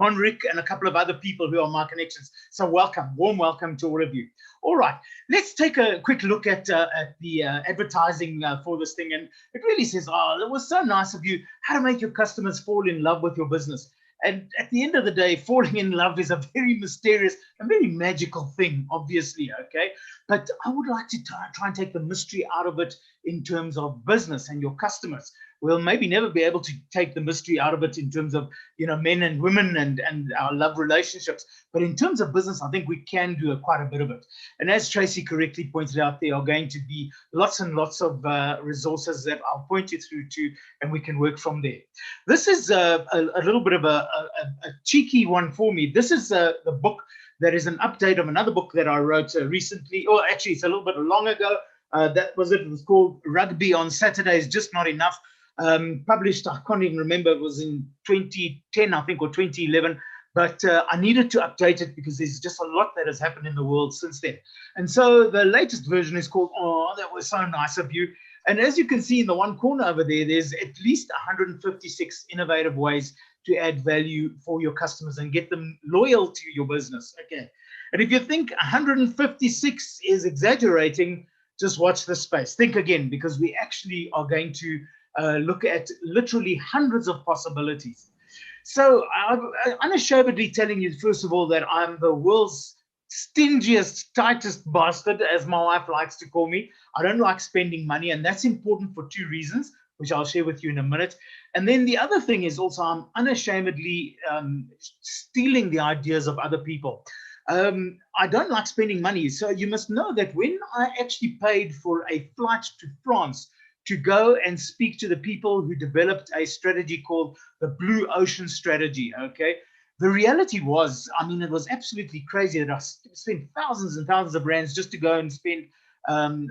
Monric, and a couple of other people who are my connections. So welcome, warm welcome to all of you. All right, let's take a quick look at the advertising for this thing. And it really says, oh, it was so nice of you, how to make your customers fall in love with your business. And at the end of the day, falling in love is a very mysterious and very magical thing, obviously, okay? But I would like to try and take the mystery out of it in terms of business and your customers. We'll maybe never be able to take the mystery out of it in terms of, men and women and our love relationships. But in terms of business, I think we can do quite a bit of it. And as Tracy correctly pointed out, there are going to be lots and lots of resources that I'll point you through to, and we can work from there. This is a little bit of a cheeky one for me. This is the book that is an update of another book that I wrote recently, or actually it's a little bit long ago. It was called Rugby on Saturday is Just Not Enough. Published, I can't even remember, it was in 2010, I think, or 2011. But I needed to update it because there's just a lot that has happened in the world since then. And so the latest version is called, Oh, That Was So Nice of You. And as you can see in the one corner over there, there's at least 156 innovative ways to add value for your customers and get them loyal to your business. Okay. And if you think 156 is exaggerating, just watch this space. Think again, because we actually are going to look at literally hundreds of possibilities. So I'm unashamedly telling you, first of all, that I'm the world's stingiest, tightest bastard, as my wife likes to call me. I don't like spending money, and that's important for two reasons, which I'll share with you in a minute. And then the other thing is also I'm unashamedly stealing the ideas of other people. I don't like spending money. So you must know that when I actually paid for a flight to France to go and speak to the people who developed a strategy called the Blue Ocean Strategy, okay? The reality was, it was absolutely crazy that I spent thousands and thousands of rands just to go and spend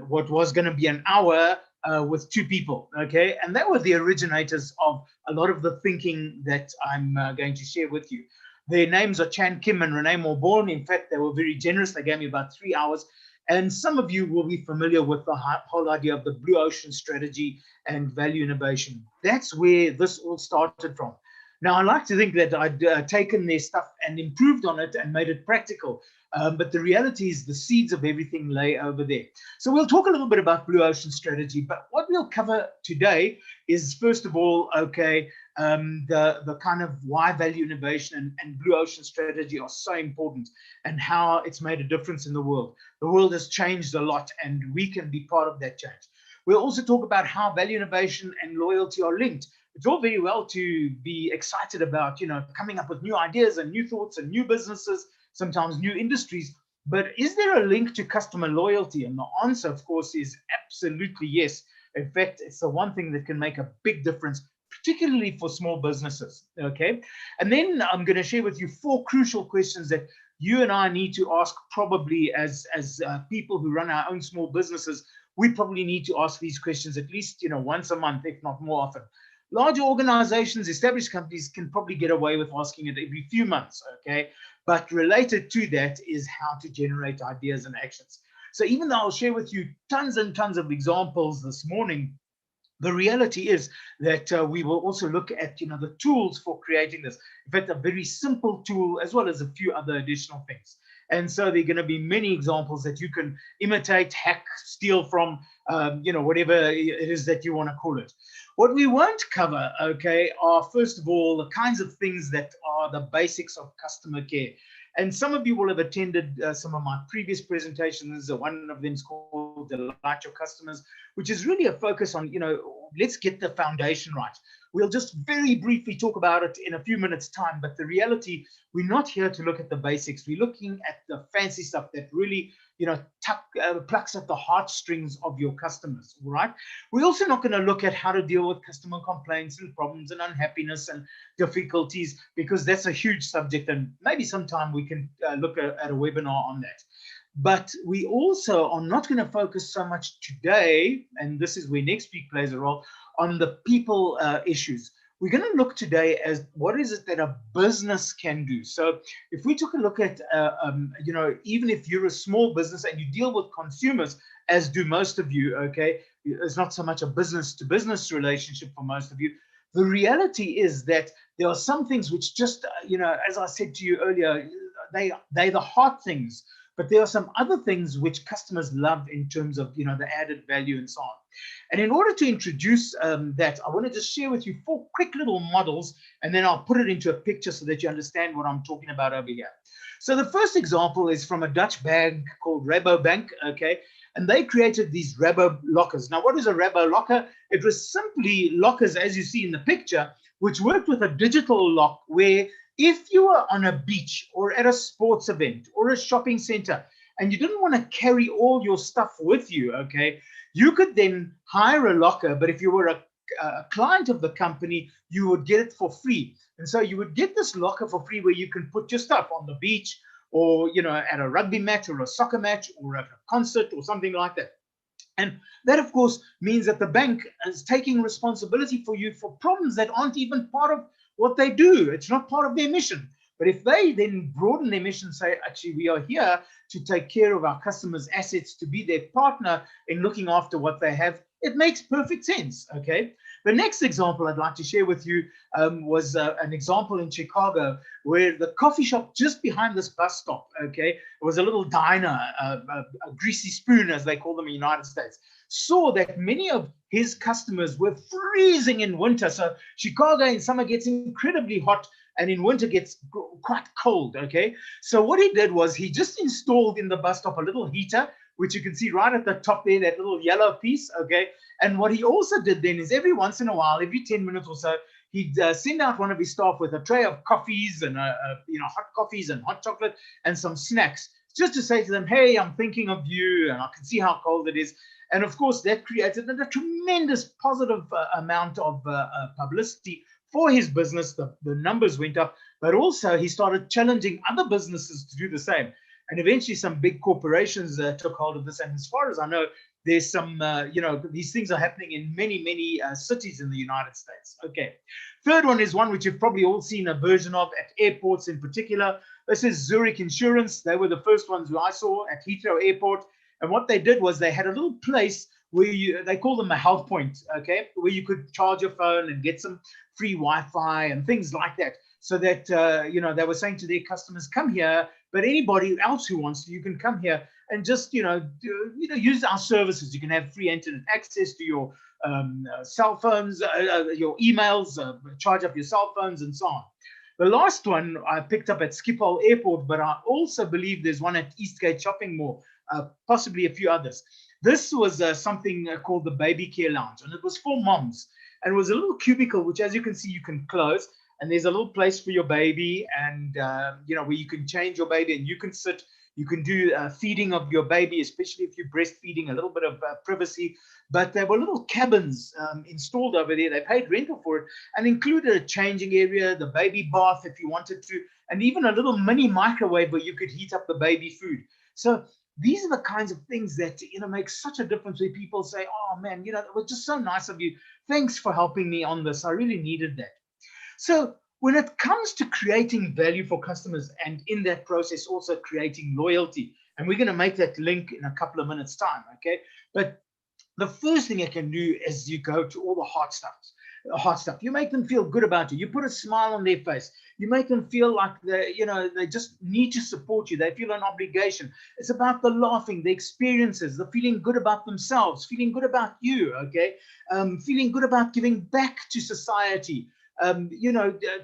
what was going to be an hour with two people, okay? And that were the originators of a lot of the thinking that I'm going to share with you. Their names are Chan Kim and Renee Morborn. In fact, they were very generous. They gave me about 3 hours. And some of you will be familiar with the whole idea of the Blue Ocean Strategy and value innovation. That's where this all started from. Now, I like to think that I'd taken their stuff and improved on it and made it practical. But the reality is the seeds of everything lay over there. So we'll talk a little bit about Blue Ocean Strategy. But what we'll cover today is, first of all, okay, the kind of why value innovation and Blue Ocean Strategy are so important and how it's made a difference in the world. The world has changed a lot, and we can be part of that change. We'll also talk about how value innovation and loyalty are linked. It's all very well to be excited about, coming up with new ideas and new thoughts and new businesses, sometimes new industries, but is there a link to customer loyalty? And the answer, of course, is absolutely yes. In fact, it's the one thing that can make a big difference, particularly for small businesses, okay? And then I'm going to share with you 4 crucial questions that you and I need to ask probably as people who run our own small businesses. We probably need to ask these questions at least, once a month, if not more often. Larger organizations, established companies can probably get away with asking it every few months, okay? But related to that is how to generate ideas and actions. So even though I'll share with you tons and tons of examples this morning, the reality is that we will also look at, the tools for creating this. In fact, a very simple tool as well as a few other additional things. And so there are going to be many examples that you can imitate, hack, steal from, whatever it is that you want to call it. What we won't cover, okay, are first of all, the kinds of things that are the basics of customer care. And some of you will have attended some of my previous presentations. One of them is called Delight Your Customers, which is really a focus on, let's get the foundation right. We'll just very briefly talk about it in a few minutes' time. But the reality, we're not here to look at the basics. We're looking at the fancy stuff that really, plucks at the heartstrings of your customers, all right? We're also not going to look at how to deal with customer complaints and problems and unhappiness and difficulties, because that's a huge subject, and maybe sometime we can look at a webinar on that. But we also are not going to focus so much today, and this is where next week plays a role, on the people issues. We're going to look today as what is it that a business can do. So if we took a look at, even if you're a small business and you deal with consumers, as do most of you, okay, it's not so much a business to business relationship for most of you. The reality is that There are some things which just, as I said to you earlier, they're the hard things. But there are some other things which customers love in terms of, the added value and so on. And in order to introduce that, I want to just share with you 4 quick little models, and then I'll put it into a picture so that you understand what I'm talking about over here. So the first example is from a Dutch bank called Rabobank, okay? And they created these Rabo lockers. Now, what is a Rabo locker? It was simply lockers, as you see in the picture, which worked with a digital lock where if you were on a beach or at a sports event or a shopping center and you didn't want to carry all your stuff with you, okay, you could then hire a locker. But if you were a client of the company, you would get it for free. And so you would get this locker for free where you can put your stuff on the beach or, at a rugby match or a soccer match or at a concert or something like that. And that, of course, means that the bank is taking responsibility for you for problems that aren't even part of what they do. It's not part of their mission. But if they then broaden their mission, say, actually, we are here to take care of our customers' assets, to be their partner in looking after what they have, it makes perfect sense, okay? The next example I'd like to share with you was an example in Chicago where the coffee shop just behind this bus stop, okay, it was a little diner, a greasy spoon, as they call them in the United States, saw that many of his customers were freezing in winter. So Chicago in summer gets incredibly hot, and in winter gets quite cold, okay? So what he did was he just installed in the bus stop a little heater, which you can see right at the top there, that little yellow piece, okay? And what he also did then is every once in a while, every 10 minutes or so, he'd send out one of his staff with a tray of coffees and, hot coffees and hot chocolate and some snacks, just to say to them, hey, I'm thinking of you, and I can see how cold it is. And of course, that created a tremendous positive amount of publicity for his business. The numbers went up, but also he started challenging other businesses to do the same. And eventually some big corporations took hold of this. And as far as I know, there's some, these things are happening in many, many cities in the United States. Okay. Third one is one which you've probably all seen a version of at airports in particular. This is Zurich Insurance. They were the first ones who I saw at Heathrow Airport. And what they did was they had a little place where they call them a health point, okay, where you could charge your phone and get some free Wi-Fi and things like that. So that, they were saying to their customers, come here, but anybody else who wants to, you can come here and just, use our services. You can have free internet access to your cell phones, your emails, charge up your cell phones and so on. The last one I picked up at Schiphol Airport, but I also believe there's one at Eastgate Shopping Mall, possibly a few others. This was something called the Baby Care Lounge, and it was for moms. And it was a little cubicle, which, as you can see, you can close. And there's a little place for your baby, and where you can change your baby, and you can sit. You can do feeding of your baby, especially if you're breastfeeding, a little bit of privacy. But there were little cabins installed over there. They paid rental for it and included a changing area, the baby bath if you wanted to, and even a little mini microwave where you could heat up the baby food. So these are the kinds of things that, make such a difference where people say, oh, man, it was just so nice of you. Thanks for helping me on this. I really needed that. So when it comes to creating value for customers and in that process also creating loyalty, and we're going to make that link in a couple of minutes time, okay? But the first thing you can do is you go to all the hard stuff. You make them feel good about you. You put a smile on their face. You make them feel like they just need to support you. They feel an obligation. It's about the laughing, the experiences, the feeling good about themselves, feeling good about you, okay? Feeling good about giving back to society.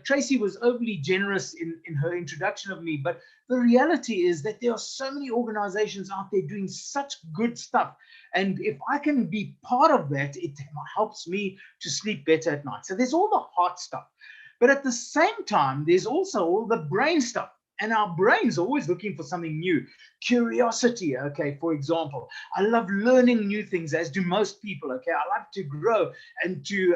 Tracy was overly generous in her introduction of me, but the reality is that there are so many organizations out there doing such good stuff. And if I can be part of that, it helps me to sleep better at night. So there's all the heart stuff. But at the same time, there's also all the brain stuff. And our brain's always looking for something new. Curiosity, okay, for example. I love learning new things, as do most people, okay? I like to grow and to,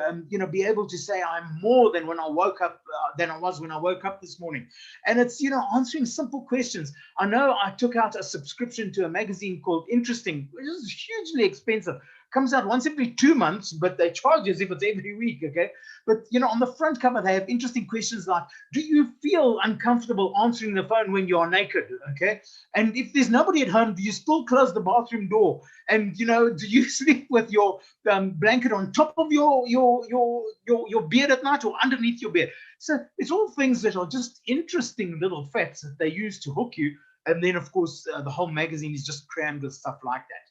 be able to say I'm more than when I woke up, than I was when I woke up this morning. And it's, answering simple questions. I know I took out a subscription to a magazine called Interesting, which is hugely expensive. comes out once every 2 months, but they charge as if it's every week, okay? But, you know, on the front cover, they have interesting questions like, do you feel uncomfortable answering the phone when you are naked, okay? And if there's nobody at home, do you still close the bathroom door? And, you know, do you sleep with your blanket on top of your bed at night or underneath your bed? So it's all things that are just interesting little facts that they use to hook you. And then, of course, the whole magazine is just crammed with stuff like that.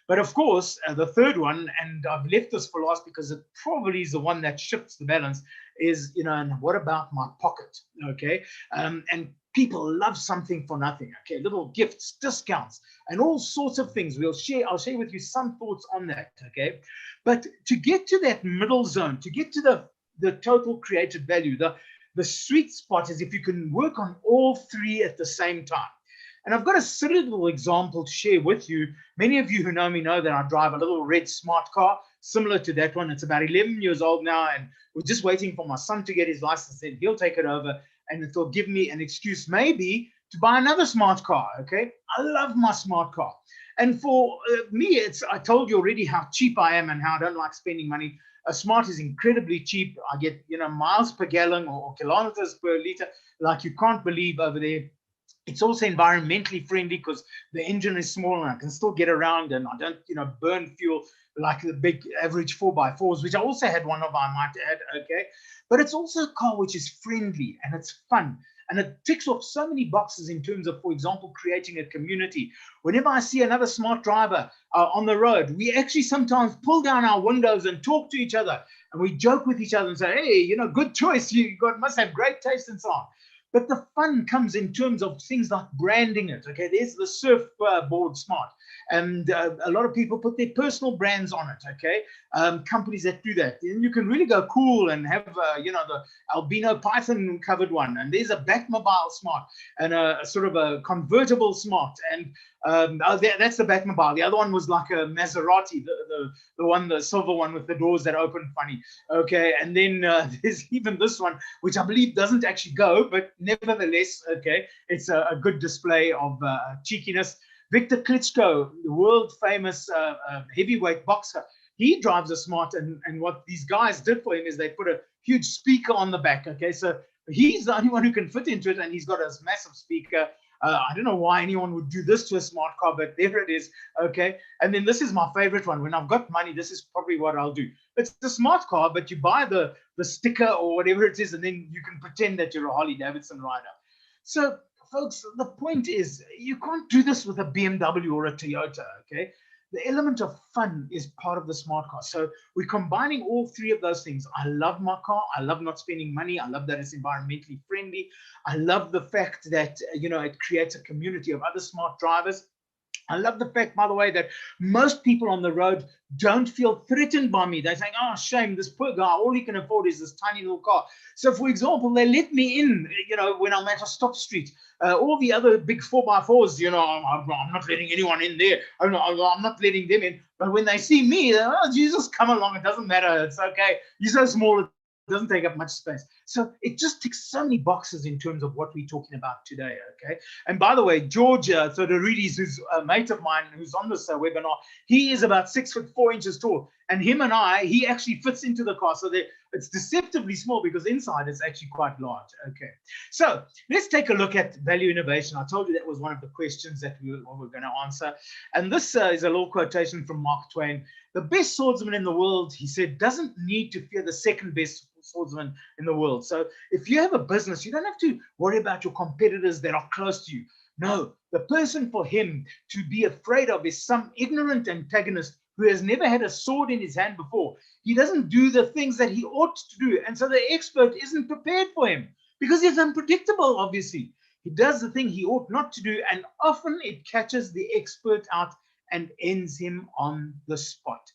But of course, the third one, and I've left this for last because it probably is the one that shifts the balance, is, you know, and what about my pocket? Okay. And people love something for nothing. Okay. Little gifts, discounts, and all sorts of things. I'll share with you some thoughts on that. Okay. But to get to that middle zone, to get to the total created value, the sweet spot is if you can work on all three at the same time. And I've got a silly little example to share with you. Many of you who know me know that I drive a little red smart car, similar to that one. It's about 11 years old now, and we're just waiting for my son to get his license. Then he'll take it over, and it'll give me an excuse maybe to buy another smart car, okay? I love my smart car. And for me, I told you already how cheap I am and how I don't like spending money. A smart is incredibly cheap. I get, you know, miles per gallon or kilometers per liter, like you can't believe over there. It's also environmentally friendly because the engine is small and I can still get around and I don't, you know, burn fuel like the big average 4x4s, which I also had one of, I might add, okay? But it's also a car which is friendly and it's fun. And it ticks off so many boxes in terms of, for example, creating a community. Whenever I see another smart driver on the road, we actually sometimes pull down our windows and talk to each other. And we joke with each other and say, hey, you know, good choice. Must have great taste and so on. But the fun comes in terms of things like branding it. Okay, there's the surfboard smart, and a lot of people put their personal brands on it. Okay, companies that do that, and you can really go cool and have you know, the albino python covered one, and there's a Batmobile smart and a sort of a convertible smart, and that's the Batmobile. The other one was like a Maserati, the silver one with the doors that open funny. Okay, and then there's even this one, which I believe doesn't actually go, but nevertheless, okay, it's a good display of cheekiness. Victor Klitschko, the world famous heavyweight boxer, he drives a smart, and what these guys did for him is they put a huge speaker on the back. Okay, so he's the only one who can fit into it, and he's got a massive speaker. I don't know why anyone would do this to a smart car, but there it is. Okay. And then this is my favorite one. When I've got money, this is probably what I'll do. It's a smart car, but you buy the sticker or whatever it is, and then you can pretend that you're a Harley Davidson rider. So, folks, the point is you can't do this with a BMW or a Toyota. Okay. The element of fun is part of the smart car. So we're combining all three of those things. I love my car. I love not spending money. I love that it's environmentally friendly. I love the fact that, you know, it creates a community of other smart drivers. I love the fact, by the way, that most people on the road don't feel threatened by me. They're saying, oh, shame, this poor guy, all he can afford is this tiny little car. So, for example, they let me in, you know, when I'm at a stop street. All the other big 4x4s, you know, I'm not letting anyone in there. I'm not letting them in. But when they see me, they're, oh, Jesus, come along. It doesn't matter. It's okay. You're so small. It doesn't take up much space. So it just ticks so many boxes in terms of what we're talking about today, okay? And by the way, George Theodoridis, who's a mate of mine who's on this webinar, he is about 6'4" tall. And him and he actually fits into the car. So it's deceptively small because inside it's actually quite large, okay? So let's take a look at value innovation. I told you that was one of the questions that we were going to answer. And this is a little quotation from Mark Twain. The best swordsman in the world, he said, doesn't need to fear the second best swordsman in the world. So if you have a business, you don't have to worry about your competitors that are close to you. No, the person for him to be afraid of is some ignorant antagonist who has never had a sword in his hand before. He doesn't do the things that he ought to do. And so the expert isn't prepared for him because he's unpredictable, obviously. He does the thing he ought not to do, and often it catches the expert out and ends him on the spot.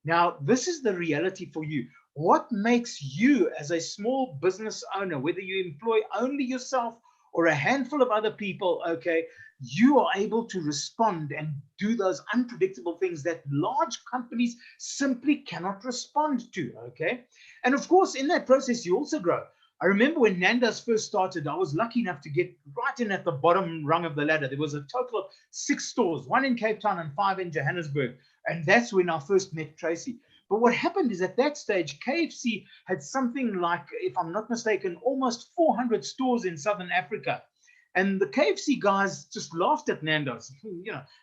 Now, this is the reality for you. What makes you as a small business owner, whether you employ only yourself or a handful of other people, okay, you are able to respond and do those unpredictable things that large companies simply cannot respond to, okay? And of course, in that process, you also grow. I remember when Nando's first started, I was lucky enough to get right in at the bottom rung of the ladder. There was a total of 6 stores, 1 in Cape Town and 5 in Johannesburg. And that's when I first met Tracy. But what happened is at that stage, KFC had something like, if I'm not mistaken, almost 400 stores in Southern Africa. And the KFC guys just laughed at Nando's.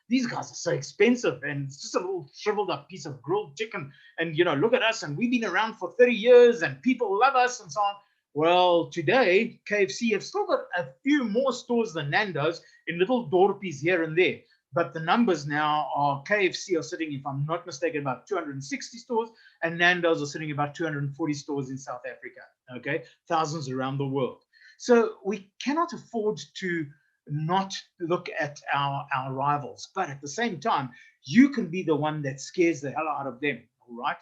These guys are so expensive, and it's just a little shriveled up piece of grilled chicken. And, look at us, and we've been around for 30 years, and people love us, and so on. Well, today, KFC have still got a few more stores than Nando's in little dorpies here and there. But the numbers now are KFC are sitting, if I'm not mistaken, about 260 stores, and Nando's are sitting about 240 stores in South Africa, okay? Thousands around the world. So we cannot afford to not look at our rivals. But at the same time, you can be the one that scares the hell out of them, all right?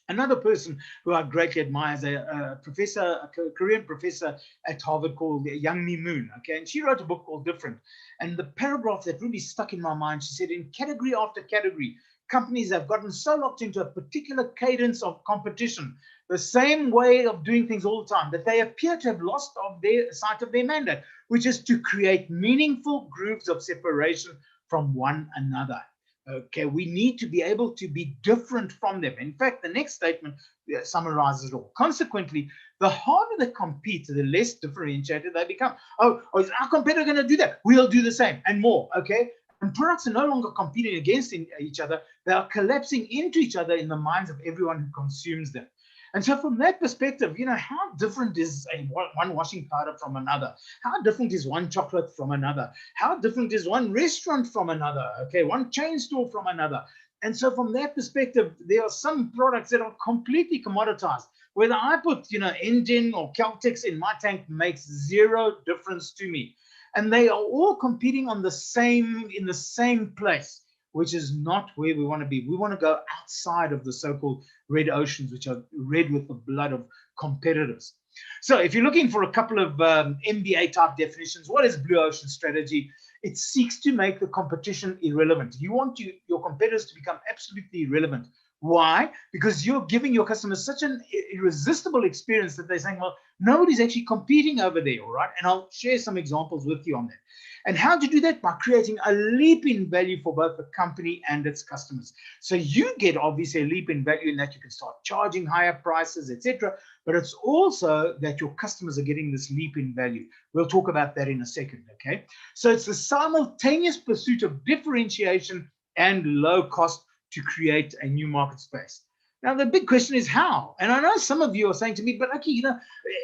Another person who I greatly admire is a professor, a Korean professor at Harvard called Young Mi Moon. Okay, and she wrote a book called Different. And the paragraph that really stuck in my mind, she said, in category after category, companies have gotten so locked into a particular cadence of competition, the same way of doing things all the time, that they appear to have lost of their sight of their mandate, which is to create meaningful grooves of separation from one another. Okay, we need to be able to be different from them. In fact, the next statement summarizes it all. Consequently, the harder they compete, the less differentiated they become. Oh, is our competitor going to do that? We'll do the same and more. Okay, and products are no longer competing against each other. They are collapsing into each other in the minds of everyone who consumes them. And so from that perspective, how different is one washing powder from another? How different is one chocolate from another? How different is one restaurant from another? Okay, one chain store from another. And so from that perspective, there are some products that are completely commoditized. Whether I put, Engine or Caltex in my tank makes zero difference to me. And they are all competing in the same place, which is not where we want to be. We want to go outside of the so-called red oceans, which are red with the blood of competitors. So if you're looking for a couple of MBA type definitions, what is blue ocean strategy? It seeks to make the competition irrelevant. You want your competitors to become absolutely irrelevant. Why? Because you're giving your customers such an irresistible experience that they're saying, well, nobody's actually competing over there, all right? And I'll share some examples with you on that. And how do you do that? By creating a leap in value for both the company and its customers. So you get obviously a leap in value in that you can start charging higher prices, etc. But it's also that your customers are getting this leap in value. We'll talk about that in a second, okay? So it's the simultaneous pursuit of differentiation and low cost to create a new market space. Now, the big question is how? And I know some of you are saying to me, but Aki,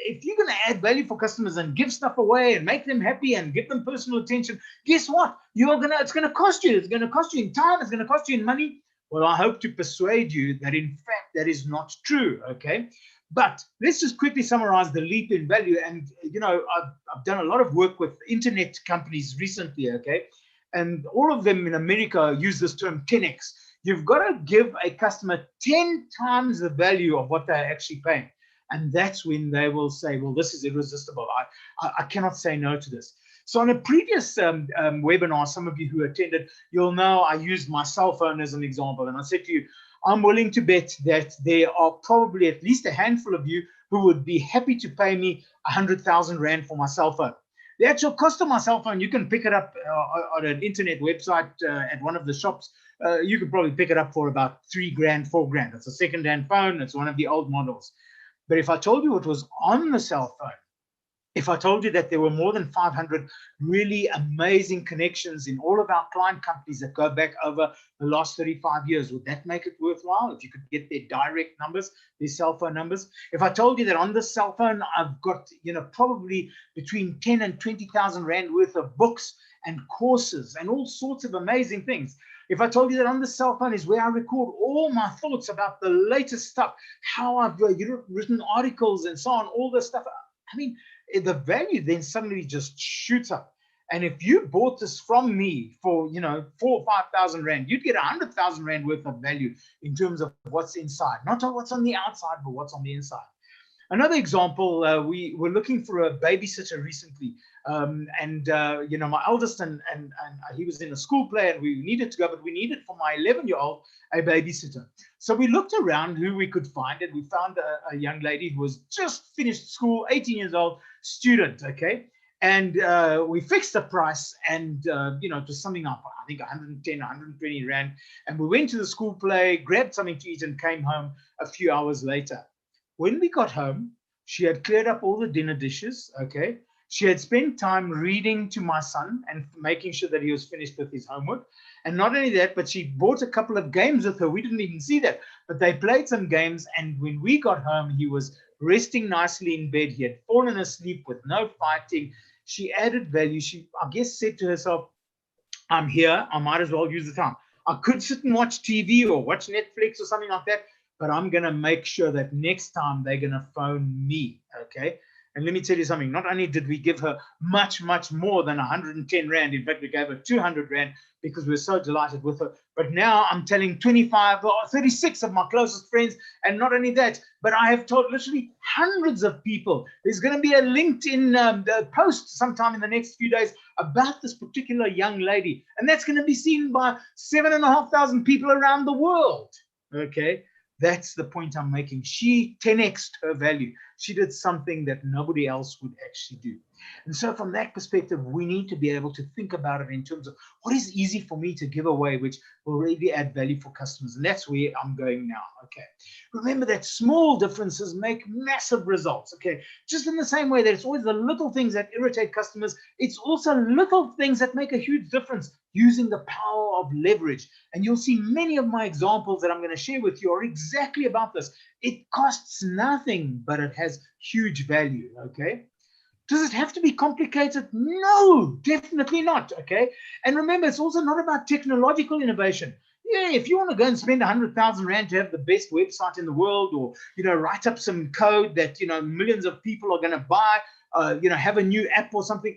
if you're going to add value for customers and give stuff away and make them happy and give them personal attention, guess what? It's going to cost you. It's going to cost you in time. It's going to cost you in money. Well, I hope to persuade you that, in fact, that is not true, okay? But let's just quickly summarize the leap in value. And, I've done a lot of work with internet companies recently, okay? And all of them in America use this term 10x. You've got to give a customer 10 times the value of what they're actually paying. And that's when they will say, well, this is irresistible. I cannot say no to this. So on a previous webinar, some of you who attended, you'll know I used my cell phone as an example. And I said to you, I'm willing to bet that there are probably at least a handful of you who would be happy to pay me 100,000 Rand for my cell phone. The actual cost of my cell phone, you can pick it up on an internet website at one of the shops. You could probably pick it up for about 3 grand, 4 grand. It's a second-hand phone. It's one of the old models. But if I told you it was on the cell phone, if I told you that there were more than 500 really amazing connections in all of our client companies that go back over the last 35 years, would that make it worthwhile if you could get their direct numbers, their cell phone numbers? If I told you that on this cell phone, I've got, probably between 10 and 20,000 Rand worth of books and courses and all sorts of amazing things. If I told you that on the cell phone is where I record all my thoughts about the latest stuff, how I've written articles and so on, all this stuff, I mean, the value then suddenly just shoots up. And if you bought this from me for, 4,000 or 5,000 Rand, you'd get 100,000 Rand worth of value in terms of what's inside, not what's on the outside, but what's on the inside. Another example, we were looking for a babysitter recently. My eldest and he was in a school play and we needed to go, but we needed for my 11-year-old a babysitter. So we looked around who we could find, and we found a young lady who was just finished school, 18 years old, student, okay? And we fixed the price, and it was something up, I think 110, 120 rand. And we went to the school play, grabbed something to eat, and came home a few hours later. When we got home, she had cleared up all the dinner dishes. Okay. She had spent time reading to my son and making sure that he was finished with his homework. And not only that, but she bought a couple of games with her. We didn't even see that, but they played some games. And when we got home, he was resting nicely in bed. He had fallen asleep with no fighting. She added value. She, I guess, said to herself, I'm here, I might as well use the time. I could sit and watch TV or watch Netflix or something like that, but I'm going to make sure that next time they're going to phone me, okay? And let me tell you something, not only did we give her much, much more than 110 Rand, in fact, we gave her 200 Rand because we were so delighted with her. But now I'm telling 25 or 36 of my closest friends, and not only that, but I have told literally hundreds of people. There's going to be a LinkedIn post sometime in the next few days about this particular young lady, and that's going to be seen by 7,500 people around the world, okay? That's the point I'm making. She 10x'd her value. She did something that nobody else would actually do. And so from that perspective, we need to be able to think about it in terms of what is easy for me to give away, which will really add value for customers. And that's where I'm going now. Okay. Remember that small differences make massive results. Okay. Just in the same way that it's always the little things that irritate customers, it's also little things that make a huge difference using the power of leverage. And you'll see many of my examples that I'm going to share with you are exactly about this. It costs nothing, but it has huge value. Okay. Does it have to be complicated? No, definitely not. Okay. And remember, it's also not about technological innovation. Yeah, if you want to go and spend 100,000 Rand to have the best website in the world, or, write up some code that, millions of people are going to buy, have a new app or something,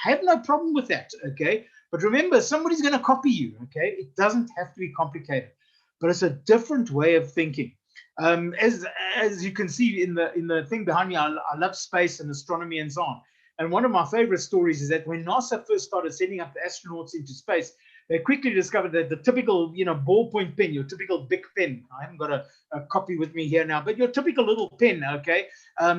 I have no problem with that. Okay. But remember, somebody's going to copy you. Okay. It doesn't have to be complicated, but it's a different way of thinking. As you can see in the thing behind me, I love space and astronomy and so on. And one of my favorite stories is that when NASA first started sending up the astronauts into space, they quickly discovered that the typical, ballpoint pen, your typical big pen, I haven't got a copy with me here now, but your typical little pen, okay,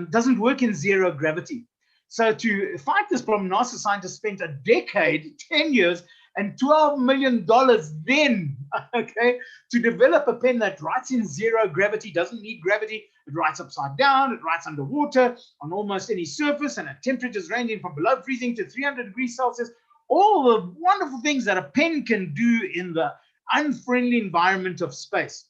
doesn't work in zero gravity. So to fight this problem, NASA scientists spent a decade, 10 years, and $12 million then, okay, to develop a pen that writes in zero gravity, doesn't need gravity. It writes upside down, it writes underwater, on almost any surface, and at temperatures ranging from below freezing to 300 degrees Celsius. All the wonderful things that a pen can do in the unfriendly environment of space.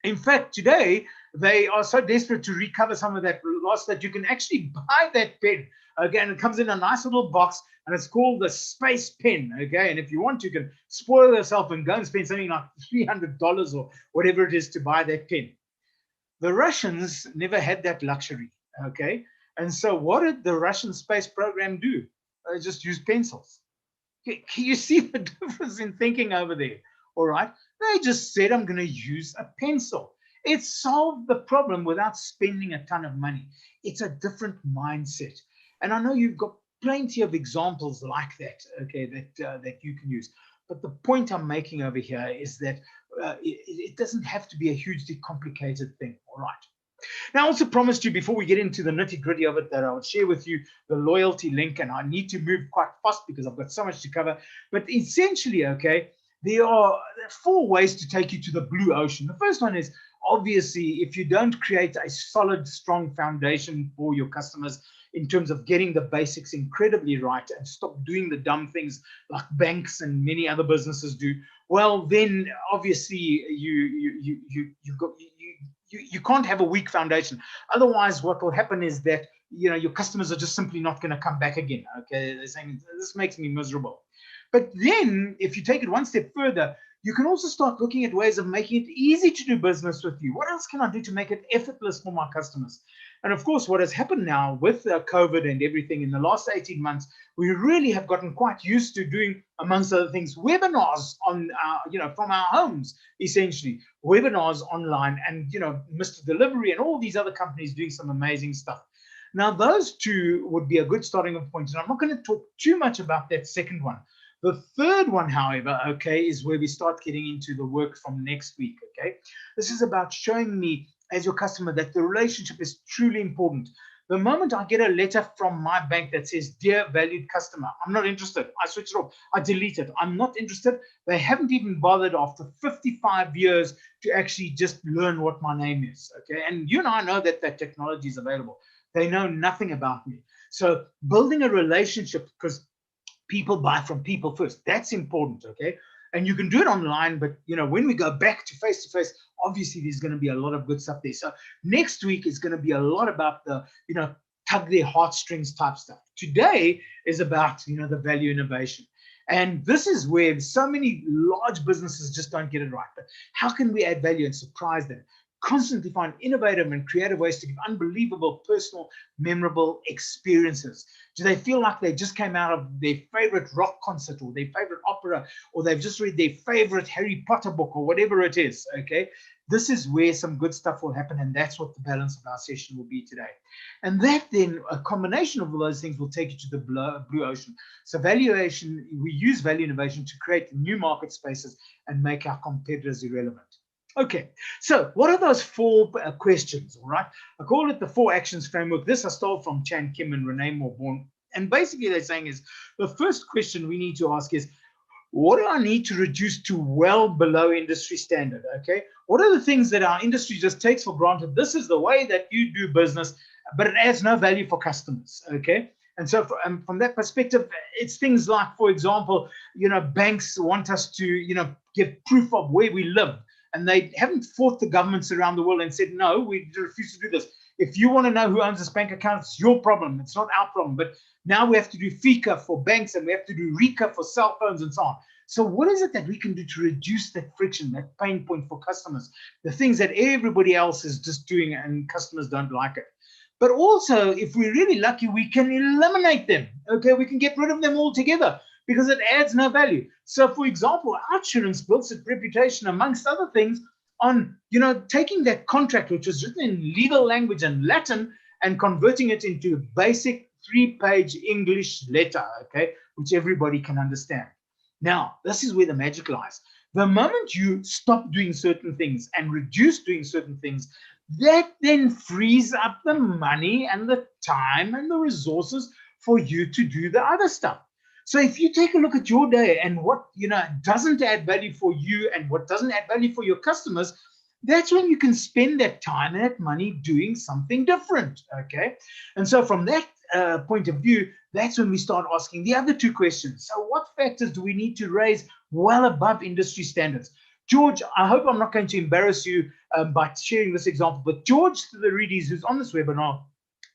In fact, today, they are so desperate to recover some of that loss that you can actually buy that pen. Again, it comes in a nice little box, and it's called the Space Pen. Okay, and if you want, you can spoil yourself and go and spend something like $300 or whatever it is to buy that pen. The Russians never had that luxury. Okay, and so what did the Russian space program do? They just used pencils. Can you see the difference in thinking over there? All right, they just said, I'm going to use a pencil. It solved the problem without spending a ton of money. It's a different mindset. And I know you've got plenty of examples like that, okay, that you can use. But the point I'm making over here is that it doesn't have to be a hugely complicated thing, all right? Now, I also promised you before we get into the nitty-gritty of it that I would share with you the loyalty link, and I need to move quite fast because I've got so much to cover. But essentially, okay, there are 4 ways to take you to the blue ocean. The first one is, obviously, if you don't create a solid, strong foundation for your customers in terms of getting the basics incredibly right and stop doing the dumb things like banks and many other businesses do, well, then obviously you can't have a weak foundation. Otherwise, what will happen is that your customers are just simply not going to come back again. Okay, they're saying this makes me miserable. But then, if you take it one step further, you can also start looking at ways of making it easy to do business with you. What else can I do to make it effortless for my customers? And of course, what has happened now with COVID and everything in the last 18 months, we really have gotten quite used to doing, amongst other things, webinars on, from our homes, essentially, webinars online, and, Mr. Delivery and all these other companies doing some amazing stuff. Now, those 2 would be a good starting point. And I'm not going to talk too much about that second one. The third one, however, okay, is where we start getting into the work from next week, okay? This is about showing me as your customer that the relationship is truly important. The moment I get a letter from my bank that says, dear valued customer, I'm not interested. I switch it off. I delete it. I'm not interested. They haven't even bothered after 55 years to actually just learn what my name is. Okay. And you and I know that that technology is available. They know nothing about me. So building a relationship, because people buy from people first. That's important, okay? And you can do it online, but when we go back to face, obviously there's going to be a lot of good stuff there. So next week is going to be a lot about the, tug their heartstrings type stuff. Today is about, the value innovation. And this is where so many large businesses just don't get it right. But how can we add value and surprise them? Constantly find innovative and creative ways to give unbelievable, personal, memorable experiences. Do they feel like they just came out of their favorite rock concert or their favorite opera, or they've just read their favorite Harry Potter book or whatever it is? Okay, this is where some good stuff will happen, and that's what the balance of our session will be today. And that then, a combination of all those things will take you to the blue ocean. So valuation, we use value innovation to create new market spaces and make our competitors irrelevant. Okay, so what are those 4 questions, all right? I call it the 4 actions framework. This I stole from Chan Kim and Renee Morborn. And basically they're saying is, the first question we need to ask is, what do I need to reduce to well below industry standard, okay? What are the things that our industry just takes for granted? This is the way that you do business, but it adds no value for customers, okay? And so from that perspective, it's things like, for example, banks want us to, give proof of where we live. And they haven't fought the governments around the world and said, no, we refuse to do this. If you want to know who owns this bank account, it's your problem. It's not our problem. But now we have to do FICA for banks, and we have to do RICA for cell phones and so on. So what is it that we can do to reduce that friction, that pain point for customers, the things that everybody else is just doing and customers don't like it? But also, if we're really lucky, we can eliminate them. Okay, we can get rid of them altogether, because it adds no value. So, for example, Outsurance builds its reputation, amongst other things, on taking that contract, which was written in legal language and Latin, and converting it into a basic 3-page English letter, okay, which everybody can understand. Now, this is where the magic lies. The moment you stop doing certain things and reduce doing certain things, that then frees up the money and the time and the resources for you to do the other stuff. So if you take a look at your day and what doesn't add value for you and what doesn't add value for your customers, that's when you can spend that time and that money doing something different, okay? And so from that point of view, that's when we start asking the other 2 questions. So what factors do we need to raise well above industry standards? George, I hope I'm not going to embarrass you by sharing this example, but George Therides, who's on this webinar,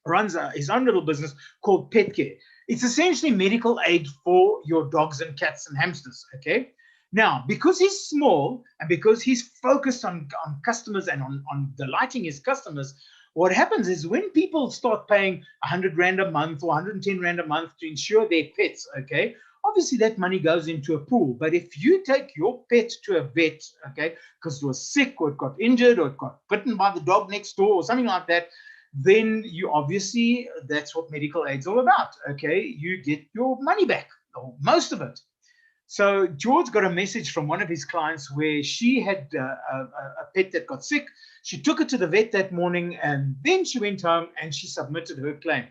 runs his own little business called Pet Care. It's essentially medical aid for your dogs and cats and hamsters, okay? Now, because he's small and because he's focused on customers and on delighting his customers, what happens is when people start paying 100 Rand a month or 110 Rand a month to insure their pets, okay, obviously that money goes into a pool. But if you take your pet to a vet, okay, because it was sick or it got injured or it got bitten by the dog next door or something like that, then you obviously, that's what medical aid's all about, okay? You get your money back, or most of it. So George got a message from one of his clients where she had a pet that got sick. She took it to the vet that morning, and then she went home and she submitted her claim.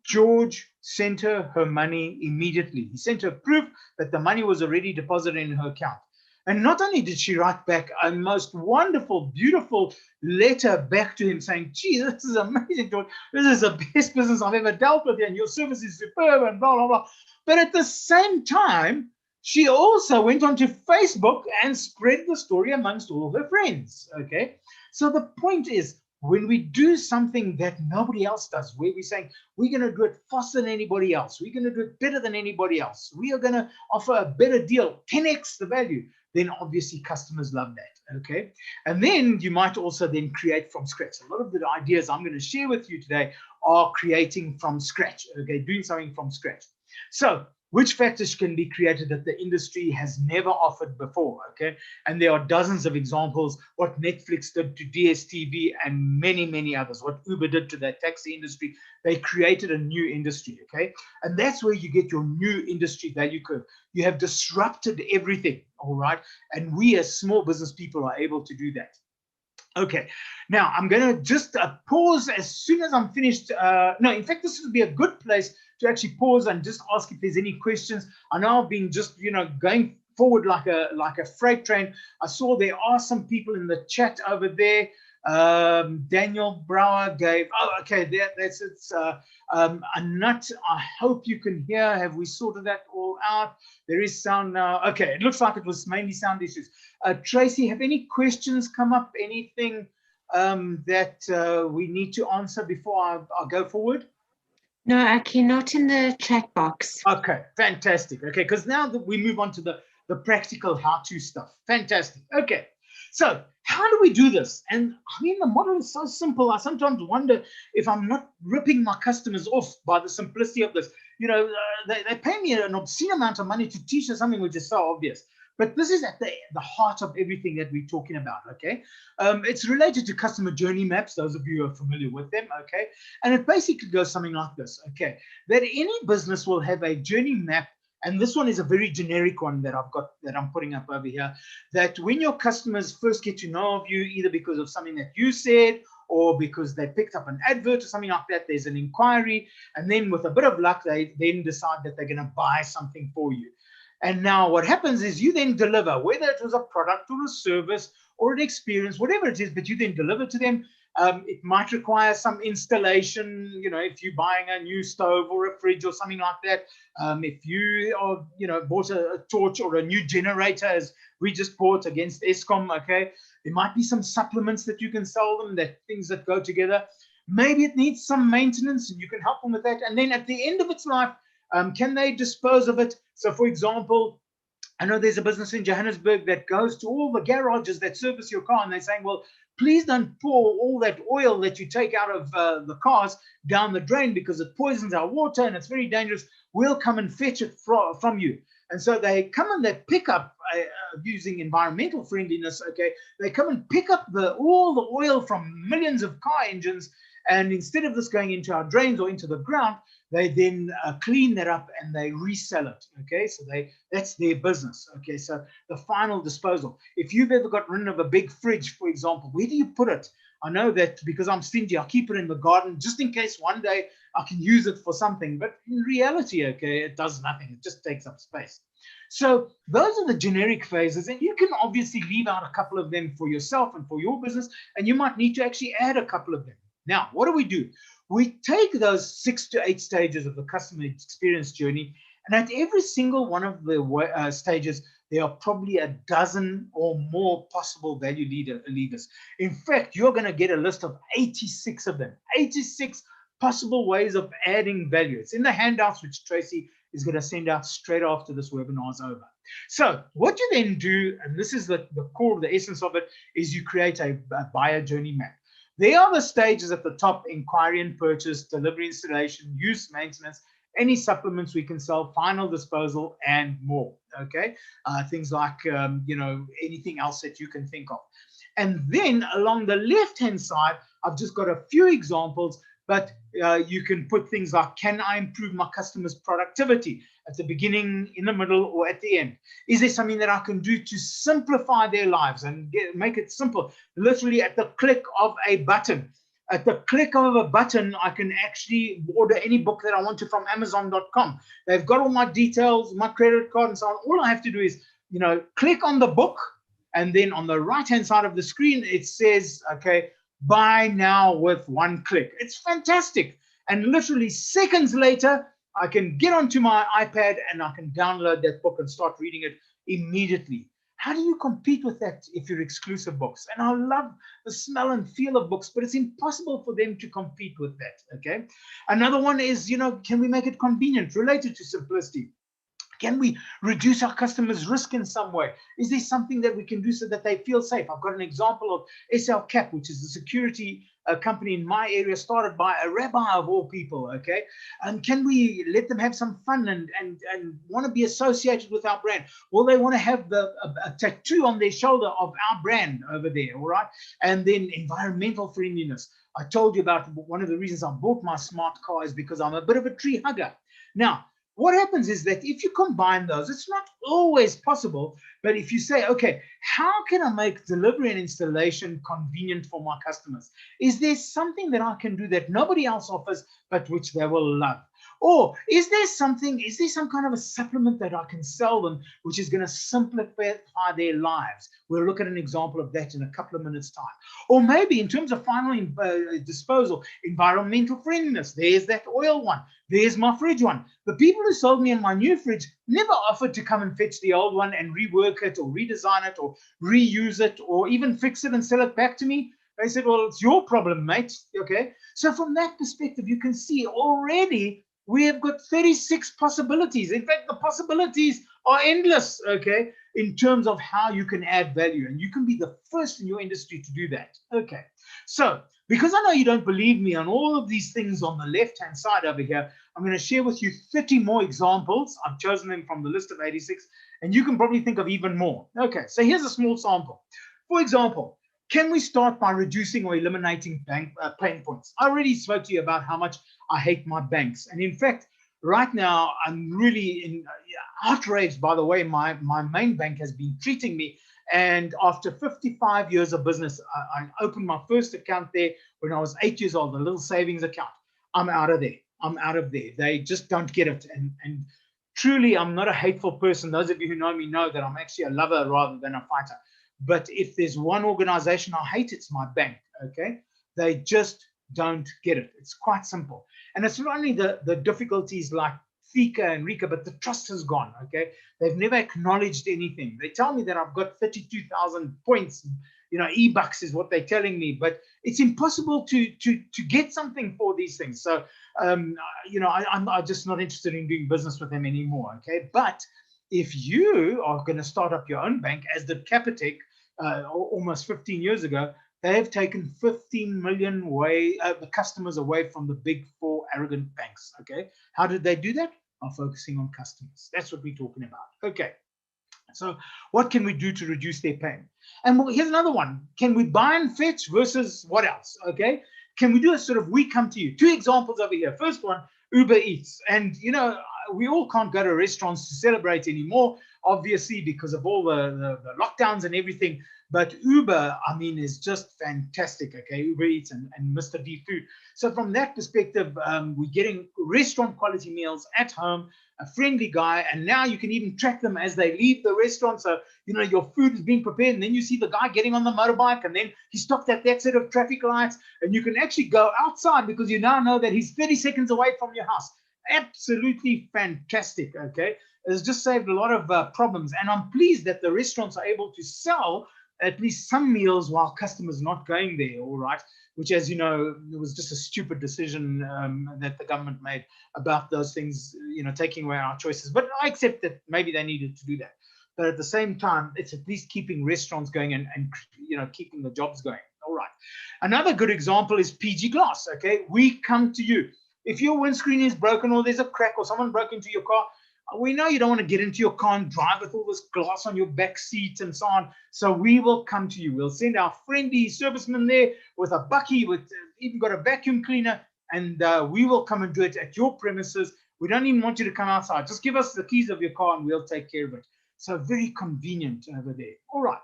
George sent her money immediately. He sent her proof that the money was already deposited in her account. And not only did she write back a most wonderful, beautiful letter back to him saying, gee, this is amazing, George. This is the best business I've ever dealt with, and your service is superb, and blah, blah, blah. But at the same time, she also went onto Facebook and spread the story amongst all of her friends, okay? So the point is, when we do something that nobody else does, where we're saying we're going to do it faster than anybody else, we're going to do it better than anybody else, we are going to offer a better deal, 10x the value, then obviously customers love that, okay? And then you might also then create from scratch. A lot of the ideas I'm going to share with you today are creating from scratch, okay? Doing something from scratch. So which factors can be created that the industry has never offered before, okay? And there are dozens of examples, what Netflix did to DSTV and many, many others, what Uber did to that taxi industry. They created a new industry, okay? And that's where you get your new industry value curve. You have disrupted everything, all right? And we as small business people are able to do that. Okay, now I'm going to just pause as soon as I'm finished. No, in fact, this would be a good place to actually pause and just ask if there's any questions. I know I've been just, going forward like a freight train. I saw there are some people in the chat over there. Daniel Brower gave, oh, okay, that's it's a nut. I hope you can hear. Have we sorted that all out? There is sound now. Okay, it looks like it was mainly sound issues. Tracy, have any questions come up? Anything that we need to answer before I go forward? No, Aki, not in the chat box. Okay, fantastic. Okay, because now that we move on to the practical how-to stuff. Fantastic. Okay, so how do we do this? And I mean, the model is so simple. I sometimes wonder if I'm not ripping my customers off by the simplicity of this. They pay me an obscene amount of money to teach them something which is so obvious. But this is at the heart of everything that we're talking about, okay? It's related to customer journey maps, those of you who are familiar with them, okay? And it basically goes something like this, okay? That any business will have a journey map, and this one is a very generic one that I'm putting up over here, that when your customers first get to know of you, either because of something that you said or because they picked up an advert or something like that, there's an inquiry, and then with a bit of luck, they then decide that they're going to buy something for you. And now what happens is you then deliver, whether it was a product or a service or an experience, whatever it is, but you then deliver to them. It might require some installation, if you're buying a new stove or a fridge or something like that. If you are, bought a torch or a new generator, as we just bought against Eskom, okay, there might be some supplements that you can sell them, that things that go together. Maybe it needs some maintenance and you can help them with that. And then at the end of its life, can they dispose of it? So, for example, I know there's a business in Johannesburg that goes to all the garages that service your car, and they're saying, well, please don't pour all that oil that you take out of the cars down the drain because it poisons our water and it's very dangerous. We'll come and fetch it from you. And so they come and they pick up, using environmental friendliness, okay, they come and pick up all the oil from millions of car engines, and instead of this going into our drains or into the ground, they then clean that up and they resell it. Okay, so that's their business. Okay, so the final disposal. If you've ever got rid of a big fridge, for example, where do you put it? I know that because I'm stingy, I keep it in the garden just in case one day I can use it for something. But in reality, okay, it does nothing. It just takes up space. So those are the generic phases, and you can obviously leave out a couple of them for yourself and for your business, and you might need to actually add a couple of them. Now, what do? We take those 6 to 8 stages of the customer experience journey, and at every single one of the stages, there are probably a dozen or more possible value levers. In fact, you're going to get a list of 86 of them, 86 possible ways of adding value. It's in the handouts, which Tracy is going to send out straight after this webinar is over. So what you then do, and this is the core, the essence of it, is you create a buyer journey map. There are the stages at the top: inquiry and purchase, delivery, installation, use, maintenance, any supplements we can sell, final disposal, and more. Okay, things like anything else that you can think of. And then along the left-hand side, I've just got a few examples, but you can put things like, can I improve my customers' productivity at the beginning, in the middle, or at the end? Is there something that I can do to simplify their lives and make it simple? Literally at the click of a button. At the click of a button, I can actually order any book that I want to from Amazon.com. They've got all my details, my credit card, and so on. All I have to do is, click on the book, and then on the right-hand side of the screen, it says, okay, buy now with one click. It's fantastic. And literally seconds later, I can get onto my iPad and I can download that book and start reading it immediately. How do you compete with that if you're exclusive books? And I love the smell and feel of books, but it's impossible for them to compete with that, okay? Another one is, can we make it convenient, related to simplicity? Can we reduce our customers' risk in some way? Is there something that we can do so that they feel safe? I've got an example of SL Cap, which is a security company in my area, started by a rabbi of all people, okay? And can we let them have some fun and want to be associated with our brand? Well, they want to have a tattoo on their shoulder of our brand over there, all right? And then environmental friendliness. I told you about one of the reasons I bought my smart car is because I'm a bit of a tree hugger. Now, what happens is that if you combine those, it's not always possible, but if you say, okay, how can I make delivery and installation convenient for my customers? Is there something that I can do that nobody else offers, but which they will love? Or is there some kind of a supplement that I can sell them, which is going to simplify their lives? We'll look at an example of that in a couple of minutes' time. Or maybe in terms of final disposal, environmental friendliness, there's that oil one. There's my fridge one. The people who sold me in my new fridge never offered to come and fetch the old one and rework it or redesign it or reuse it or even fix it and sell it back to me. They said, well, it's your problem, mate. Okay. So from that perspective, you can see already we have got 36 possibilities. In fact, the possibilities are endless, okay, in terms of how you can add value. And you can be the first in your industry to do that. Okay. So because I know you don't believe me on all of these things on the left-hand side over here, I'm going to share with you 30 more examples. I've chosen them from the list of 86, and you can probably think of even more. Okay, so here's a small sample. For example, can we start by reducing or eliminating pain points? I already spoke to you about how much I hate my banks. And in fact, right now, I'm really outraged by the way my main bank has been treating me. And after 55 years of business, I opened my first account there when I was 8 years old, a little savings account. I'm out of there. I'm out of there. They just don't get it. And truly, I'm not a hateful person. Those of you who know me know that I'm actually a lover rather than a fighter. But if there's one organization I hate, it's my bank, okay? They just don't get it. It's quite simple. And it's not only the difficulties like Fika and Rika, but the trust has gone, okay? They've never acknowledged anything. They tell me that I've got 32,000 points, e-bucks is what they're telling me, but it's impossible to get something for these things. So, I'm just not interested in doing business with them anymore, okay? But if you are going to start up your own bank, as did Capitec almost 15 years ago, they have taken 15 million customers away from the big four arrogant banks. Okay, how did they do that? By focusing on customers. That's what we're talking about. Okay, so what can we do to reduce their pain? And here's another one. Can we buy and fetch versus what else? Okay, can we do a sort of we come to you? Two examples over here. First one, Uber Eats. And we all can't go to restaurants to celebrate anymore, obviously, because of all the lockdowns and everything. But Uber, I mean, is just fantastic, okay? Uber Eats and Mr. D Food. So from that perspective, we're getting restaurant quality meals at home, a friendly guy, and now you can even track them as they leave the restaurant. So, your food is being prepared, and then you see the guy getting on the motorbike, and then he stopped at that set of traffic lights, and you can actually go outside because you now know that he's 30 seconds away from your house. Absolutely fantastic, okay? It's just saved a lot of problems, and I'm pleased that the restaurants are able to sell at least some meals while customers not going there, all right, which, as you know, it was just a stupid decision that the government made about those things, taking away our choices. But I accept that maybe they needed to do that. But at the same time, it's at least keeping restaurants going and keeping the jobs going. All right. Another good example is PG Glass, okay? We come to you. If your windscreen is broken or there's a crack or someone broke into your car, we know you don't want to get into your car and drive with all this glass on your back seat and so on. So we will come to you. We'll send our friendly serviceman there with a bucky, with even got a vacuum cleaner, and we will come and do it at your premises. We don't even want you to come outside. Just give us the keys of your car and we'll take care of it. So very convenient over there. All right.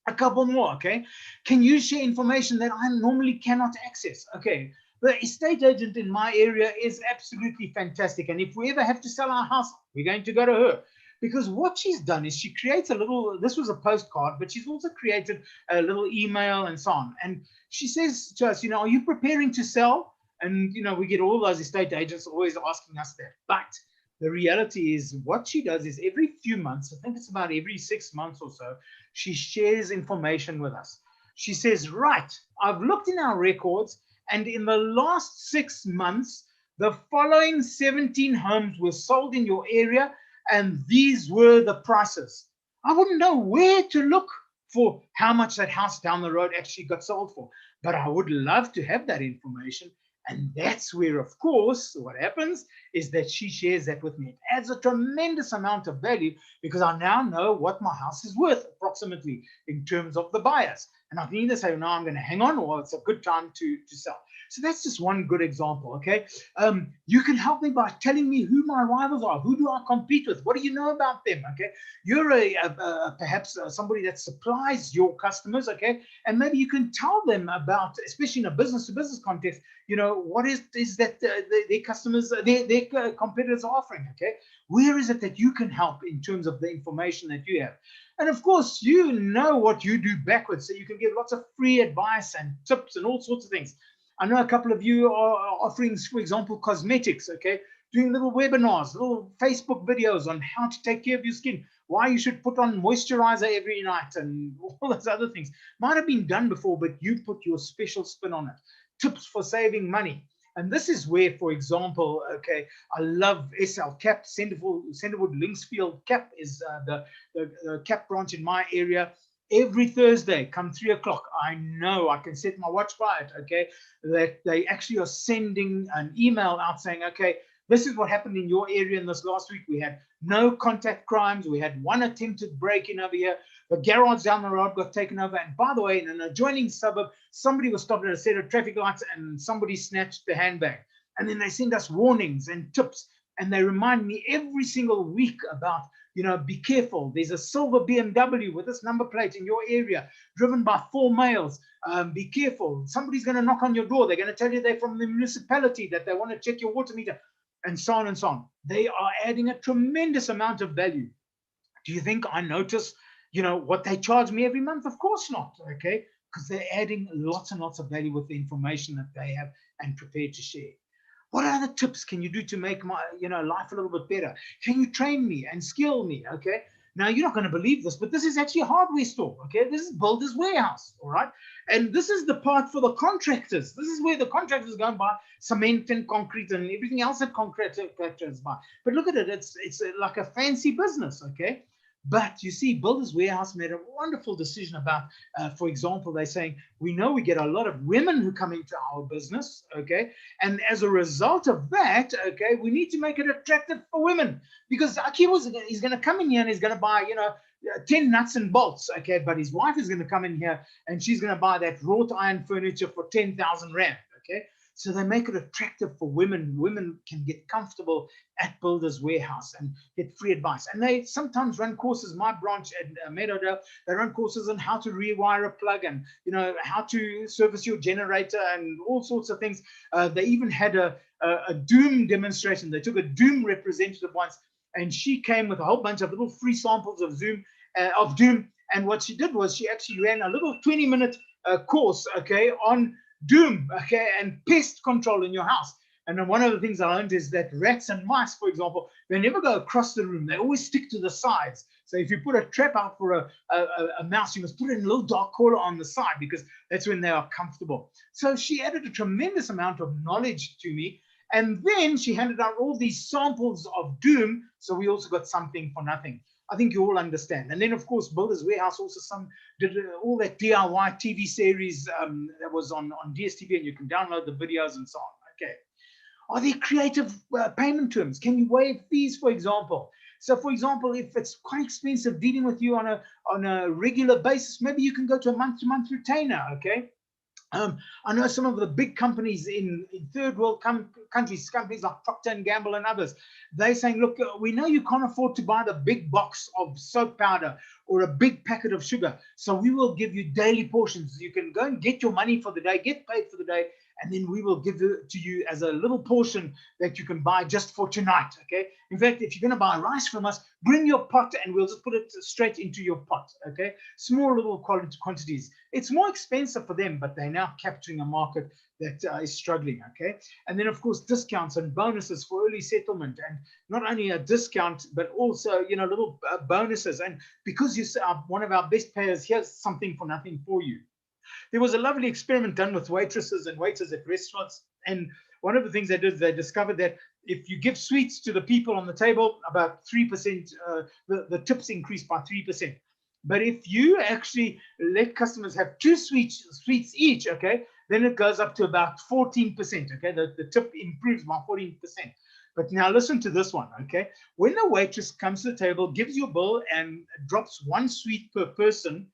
A couple more, okay? Can you share information that I normally cannot access? Okay. The estate agent in my area is absolutely fantastic. And if we ever have to sell our house, we're going to go to her. Because what she's done is she creates this was a postcard, but she's also created a little email and so on. And she says to us, are you preparing to sell? And, we get all those estate agents always asking us that. But the reality is what she does is every few months, I think it's about every 6 months or so, she shares information with us. She says, right, I've looked in our records, and in the last 6 months, the following 17 homes were sold in your area, and these were the prices. I wouldn't know where to look for how much that house down the road actually got sold for, but I would love to have that information. And that's where, of course, what happens is that she shares that with me. It adds a tremendous amount of value because I now know what my house is worth approximately in terms of the buyers. And I can either say, no, I'm going to hang on, or it's a good time to sell. So that's just one good example, okay? You can help me by telling me who my rivals are. Who do I compete with? What do you know about them, okay? You're perhaps somebody that supplies your customers, okay? And maybe you can tell them about, especially in a business-to-business context, what is that their customers, their competitors are offering, okay? Where is it that you can help in terms of the information that you have? And of course, you know what you do backwards, so you can give lots of free advice and tips and all sorts of things. I know a couple of you are offering, for example, cosmetics, okay? Doing little webinars, little Facebook videos on how to take care of your skin, why you should put on moisturizer every night, and all those other things. Might have been done before, but you put your special spin on it. Tips for saving money. And this is where, for example, okay, I love SL Cap, Centerwood Linksfield Cap is the cap branch in my area. Every Thursday, come 3 o'clock, I know I can set my watch by it, okay, that they actually are sending an email out saying, okay, this is what happened in your area in this last week. We had no contact crimes. We had one attempted break-in over here. The garage down the road got taken over. And by the way, in an adjoining suburb, somebody was stopped at a set of traffic lights and somebody snatched the handbag. And then they send us warnings and tips. And they remind me every single week about, be careful. There's a silver BMW with this number plate in your area, driven by 4 males. Be careful. Somebody's going to knock on your door. They're going to tell you they're from the municipality, that they want to check your water meter, and so on and so on. They are adding a tremendous amount of value. Do you think I notice, what they charge me every month? Of course not, okay? Because they're adding lots and lots of value with the information that they have and prepared to share. What other tips can you do to make my, life a little bit better? Can you train me and skill me, okay? Now, you're not going to believe this, but this is actually a hardware store, okay? This is Builder's Warehouse, all right? And this is the part for the contractors. This is where the contractors go and buy cement and concrete and everything else that contractors buy. But look at it. It's like a fancy business, okay? But you see, Builders Warehouse made a wonderful decision about, for example, they're saying, we know we get a lot of women who come into our business, okay? And as a result of that, okay, we need to make it attractive for women, because Aki he's going to come in here and he's going to buy, 10 nuts and bolts, okay? But his wife is going to come in here and she's going to buy that wrought iron furniture for 10,000 Rand, okay? So they make it attractive for women. Women can get comfortable at Builders Warehouse and get free advice. And they sometimes run courses. My branch at Meadowdale, they run courses on how to rewire a plug and, how to service your generator and all sorts of things. They even had a Doom demonstration. They took a Doom representative once, and she came with a whole bunch of little free samples of Doom. And what she did was she actually ran a little 20-minute course, okay, on Doom, okay, and pest control in your house. And then one of the things I learned is that rats and mice, for example, they never go across the room. They always stick to the sides. So if you put a trap out for a mouse, you must put it in a little dark corner on the side, because that's when they are comfortable. So she added a tremendous amount of knowledge to me. And then she handed out all these samples of Doom. So we also got something for nothing. I think you all understand. And then, of course, Builders Warehouse also did all that DIY TV series that was on DSTV, and you can download the videos and so on. Okay. Are there creative payment terms? Can you waive fees, for example? So, for example, if it's quite expensive dealing with you on a regular basis, maybe you can go to a month-to-month retainer, okay? I know some of the big companies in third world countries, companies like Procter & Gamble and others, they're saying, look, we know you can't afford to buy the big box of soap powder or a big packet of sugar, so we will give you daily portions. You can go and get your money for the day, get paid for the day, and then we will give it to you as a little portion that you can buy just for tonight, okay? In fact, if you're going to buy rice from us, bring your pot and we'll just put it straight into your pot, okay? Small little quantities. It's more expensive for them, but they're now capturing a market that is struggling, okay? And then, of course, discounts and bonuses for early settlement, and not only a discount, but also, little bonuses. And because you're one of our best payers, here's something for nothing for you. There was a lovely experiment done with waitresses and waiters at restaurants. And one of the things they did, they discovered that if you give sweets to the people on the table, about 3%, the tips increase by 3%. But if you actually let customers have 2 sweets each, okay, then it goes up to about 14%, okay? The tip improves by 14%. But now listen to this one, okay? When the waitress comes to the table, gives you a bill and drops 1 sweet per person,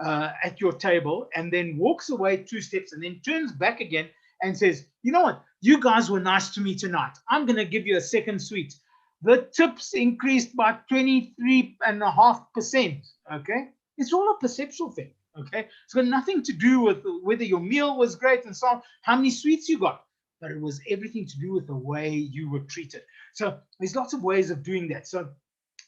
at your table, and then walks away 2 steps and then turns back again and says, you know what, you guys were nice to me tonight. I'm going to give you a second suite. The tips increased by 23.5%. Okay. It's all a perceptual thing. Okay. It's got nothing to do with whether your meal was great and so on, how many sweets you got, but it was everything to do with the way you were treated. So there's lots of ways of doing that. So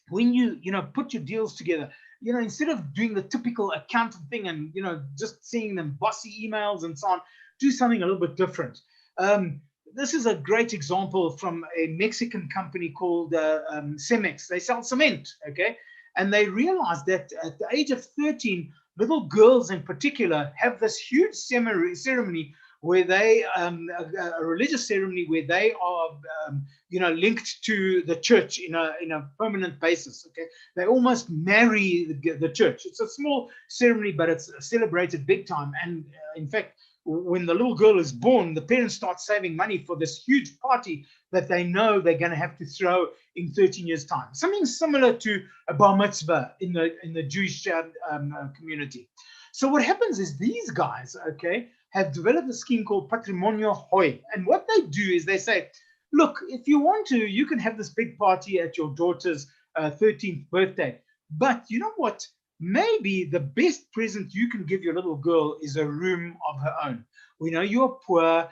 when you put your deals together, instead of doing the typical accountant thing and just seeing them bossy emails and so on, do something a little bit different. This is a great example from a Mexican company called Cemex. They sell cement, okay? And they realized that at the age of 13, little girls in particular have this huge ceremony where they, a religious ceremony where they are, linked to the church in a permanent basis. Okay, they almost marry the church. It's a small ceremony, but it's celebrated big time. And in fact, when the little girl is born, the parents start saving money for this huge party that they know they're going to have to throw in 13 years' time. Something similar to a bar mitzvah in the Jewish community. So what happens is these guys, okay, have developed a scheme called Patrimonio Hoy. And what they do is they say, look, if you want to, you can have this big party at your daughter's 13th birthday. But you know what? Maybe the best present you can give your little girl is a room of her own. We know you're poor.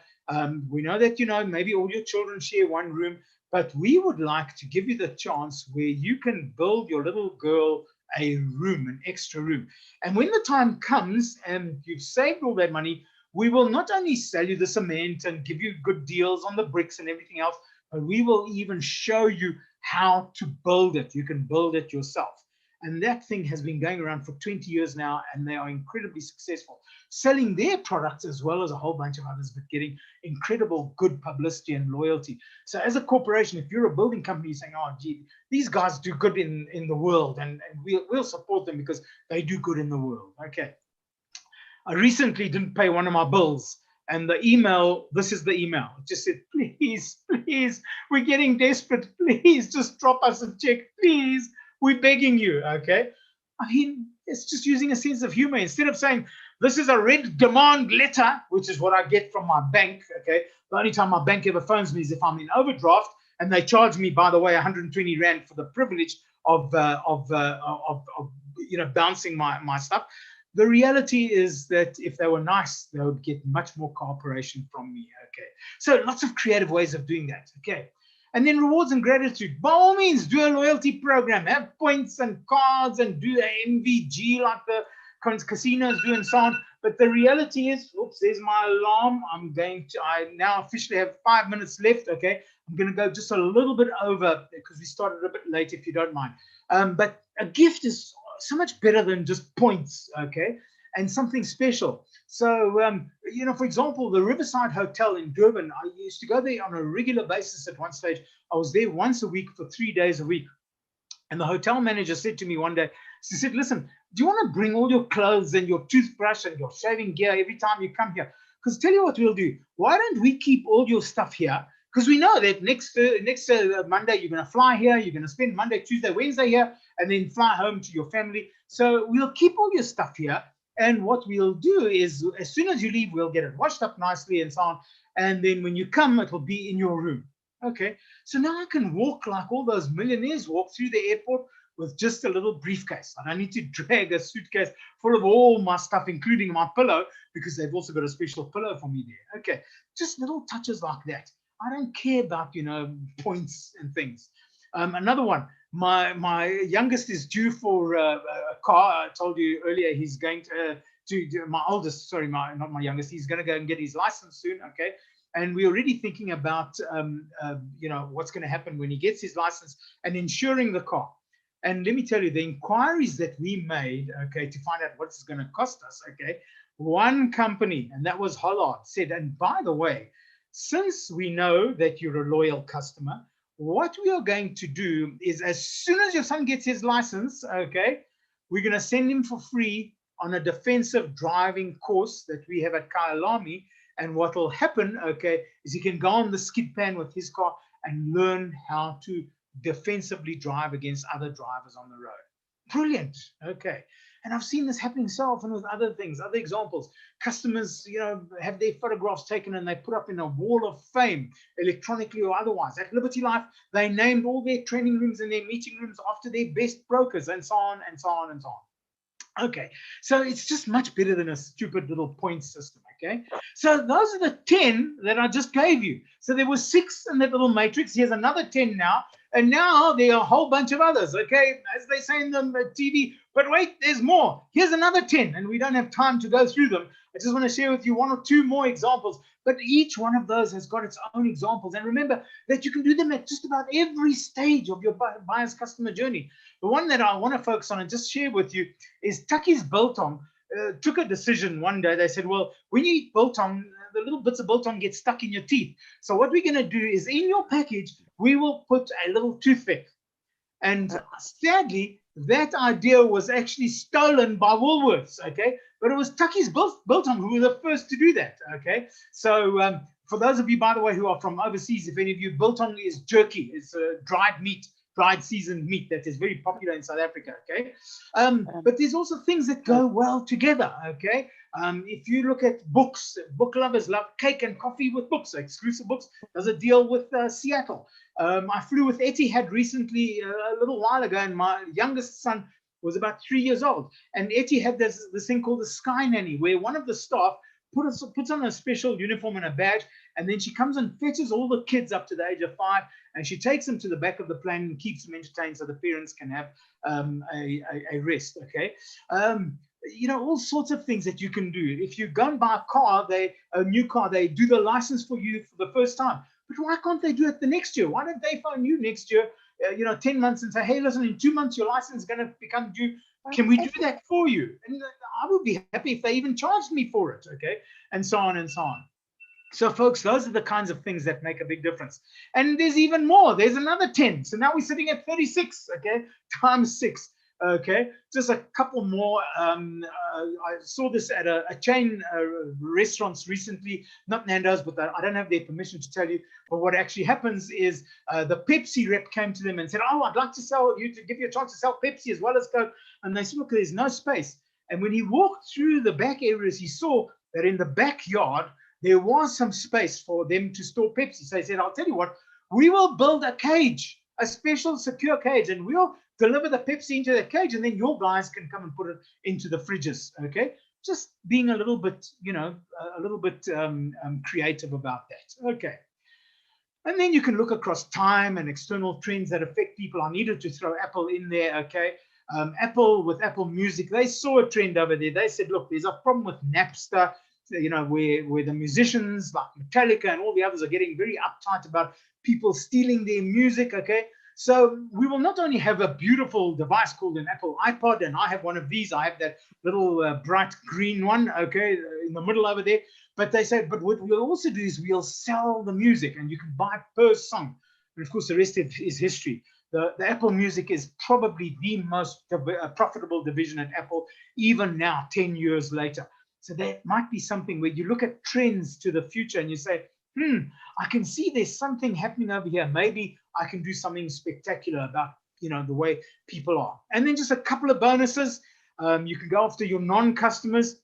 We know that, maybe all your children share one room. But we would like to give you the chance where you can build your little girl a room, an extra room. And when the time comes and you've saved all that money, we will not only sell you the cement and give you good deals on the bricks and everything else, but we will even show you how to build it. You can build it yourself. And that thing has been going around for 20 years now, and they are incredibly successful, selling their products as well as a whole bunch of others, but getting incredible good publicity and loyalty. So as a corporation, if you're a building company saying, oh, gee, these guys do good in the world, and we'll support them because they do good in the world. Okay. I recently didn't pay one of my bills, and the email, this is the email. It just said, please, we're getting desperate. Please just drop us a check. Please, we're begging you. Okay. I mean, it's just using a sense of humor. Instead of saying, this is a red demand letter, which is what I get from my bank. Okay. The only time my bank ever phones me is if I'm in overdraft, and they charge me, by the way, 120 Rand for the privilege of bouncing my stuff. The reality is that if they were nice, they would get much more cooperation from me. Okay. So lots of creative ways of doing that. Okay. And then rewards and gratitude. By all means, do a loyalty program. Have points and cards and do a MVG like the casinos do and so on. But the reality is, oops, there's my alarm. I now officially have 5 minutes left. Okay. I'm going to go just a little bit over because we started a bit late, if you don't mind. But a gift is so much better than just points, okay, and something special. So, for example, the Riverside Hotel in Durban, I used to go there on a regular basis at one stage. I was there once a week for 3 days a week. And the hotel manager said to me one day, she said, listen, do you want to bring all your clothes and your toothbrush and your shaving gear every time you come here? Because tell you what we'll do. Why don't we keep all your stuff here? Because we know that next Monday, you're going to fly here. You're going to spend Monday, Tuesday, Wednesday here, and then fly home to your family. So we'll keep all your stuff here. And what we'll do is, as soon as you leave, we'll get it washed up nicely and so on. And then when you come, it will be in your room. Okay. So now I can walk like all those millionaires walk through the airport with just a little briefcase. I don't need to drag a suitcase full of all my stuff, including my pillow, because they've also got a special pillow for me there. Okay. Just little touches like that. I don't care about, points and things. Another one, my youngest is due for a car. I told you earlier he's going to my oldest, sorry, not my youngest. He's going to go and get his license soon, okay? And we're already thinking about, what's going to happen when he gets his license and insuring the car. And let me tell you, the inquiries that we made, okay, to find out what it's going to cost us, okay, one company, and that was Hollard, said, and by the way, since we know that you're a loyal customer, what we are going to do is as soon as your son gets his license, okay, we're going to send him for free on a defensive driving course that we have at Kyalami. And what will happen, okay, is he can go on the skid pan with his car and learn how to defensively drive against other drivers on the road. Brilliant. Okay. And I've seen this happening so often with other things, other examples. Customers, have their photographs taken and they put up in a wall of fame, electronically or otherwise. At Liberty Life, they named all their training rooms and their meeting rooms after their best brokers, and so on and so on and so on. Okay, so it's just much better than a stupid little point system. Okay, so those are the 10 that I just gave you. So there were 6 in that little matrix. Here's another 10 now, and now there are a whole bunch of others. Okay, as they say in the TV, but wait, there's more. Here's another 10, and we don't have time to go through them. I just want to share with you 1 or 2 more examples, but each one of those has got its own examples. And remember that you can do them at just about every stage of your buyer's customer journey. The one that I want to focus on and just share with you is Takis biltong. Took a decision one day. They said, well, when you eat biltong, the little bits of biltong get stuck in your teeth. So what we're going to do is in your package, we will put a little toothpick. And sadly, that idea was actually stolen by Woolworths, okay? But it was Takis biltong who were the first to do that, okay? So for those of you, by the way, who are from overseas, if any of you, biltong is jerky. It's dried meat, dried seasoned meat that is very popular in South Africa, okay? But there's also things that go well together, okay? If you look at books, book lovers love cake and coffee with books. Exclusive Books does a deal with Seattle. I flew with Etihad recently, a little while ago, and my youngest son was about 3 years old. And Etihad does this thing called the Sky Nanny, where one of the staff puts on a special uniform and a badge, and then she comes and fetches all the kids up to the age of 5, and she takes them to the back of the plane and keeps them entertained so the parents can have a rest, okay? All sorts of things that you can do. If you go and buy a new car, they do the license for you for the first time. But why can't they do it the next year? Why don't they phone you next year, 10 months and say, hey, listen, in 2 months, your license is going to become due. Can we do that for you? And I would be happy if they even charged me for it, okay? And so on and so on. So, folks, those are the kinds of things that make a big difference. And there's even more. There's another 10. So now we're sitting at 36, okay, times 6. Okay, just a couple more. I saw this at a chain restaurants recently, not Nando's, but I don't have their permission to tell you. But what actually happens is the Pepsi rep came to them and said, "Oh, I'd like to give you a chance to sell Pepsi as well as Coke." And they said, "Look, there's no space." And when he walked through the back areas, he saw that in the backyard there was some space for them to store Pepsi. So he said, "I'll tell you what, we will build a cage, a special secure cage, and we'll deliver the Pepsi into the cage, and then your guys can come and put it into the fridges." Okay, just being a little bit, creative about that. Okay, and then you can look across time and external trends that affect people. I needed to throw Apple in there. Okay, Apple with Apple Music, they saw a trend over there. They said, look, there's a problem with Napster. Where the musicians like Metallica and all the others are getting very uptight about people stealing their music. Okay. So we will not only have a beautiful device called an Apple iPod, and I have one of these. I have that little bright green one, okay, in the middle over there. But they say, but what we'll also do is we'll sell the music, and you can buy per song. And of course, the rest is history. The Apple Music is probably the most profitable division at Apple, even now, 10 years later. So that might be something where you look at trends to the future and you say, I can see there's something happening over here. Maybe I can do something spectacular about, the way people are. And then just a couple of bonuses. You can go after your non-customers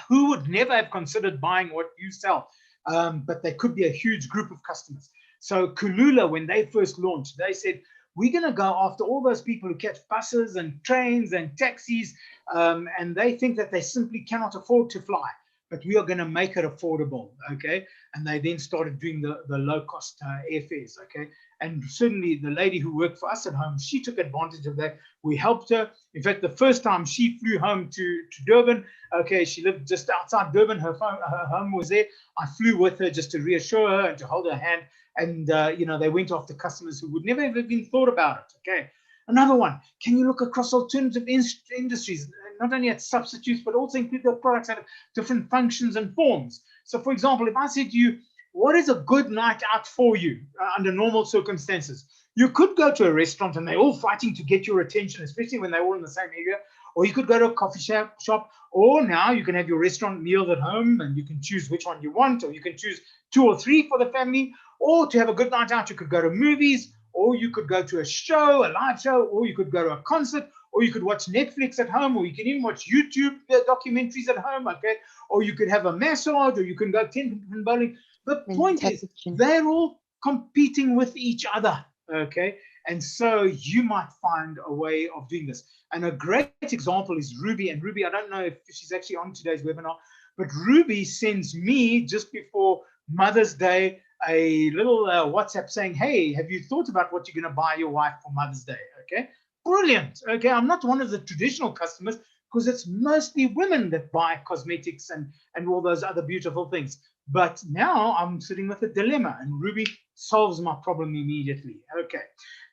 who would never have considered buying what you sell, but they could be a huge group of customers. So Kulula, when they first launched, they said, we're going to go after all those people who catch buses and trains and taxis, and they think that they simply cannot afford to fly. But we are going to make it affordable, okay? And they then started doing the low-cost airfares, okay? And certainly the lady who worked for us at home, she took advantage of that. We helped her. In fact, the first time she flew home to Durban, okay, she lived just outside Durban. Her home was there. I flew with her just to reassure her and to hold her hand. And, they went after customers who would never have even thought about it, okay? Another one, can you look across alternative industries, not only at substitutes, but also include the products that have different functions and forms? So, for example, if I said to you, what is a good night out for you under normal circumstances? You could go to a restaurant and they're all fighting to get your attention, especially when they're all in the same area. Or you could go to a coffee shop, or now you can have your restaurant meals at home and you can choose which one you want, or you can choose 2 or 3 for the family. Or to have a good night out, you could go to movies, or you could go to a show, a live show, or you could go to a concert, or you could watch Netflix at home, or you can even watch YouTube documentaries at home, okay? Or you could have a massage, or you can go 10-pin bowling. The point is, they're all competing with each other, okay? And so you might find a way of doing this. And a great example is Ruby. And Ruby, I don't know if she's actually on today's webinar, but Ruby sends me just before Mother's Day a little WhatsApp saying, hey, have you thought about what you're going to buy your wife for Mother's Day? Okay, brilliant. Okay, I'm not one of the traditional customers because it's mostly women that buy cosmetics and all those other beautiful things. But now I'm sitting with a dilemma, and Ruby solves my problem immediately. Okay,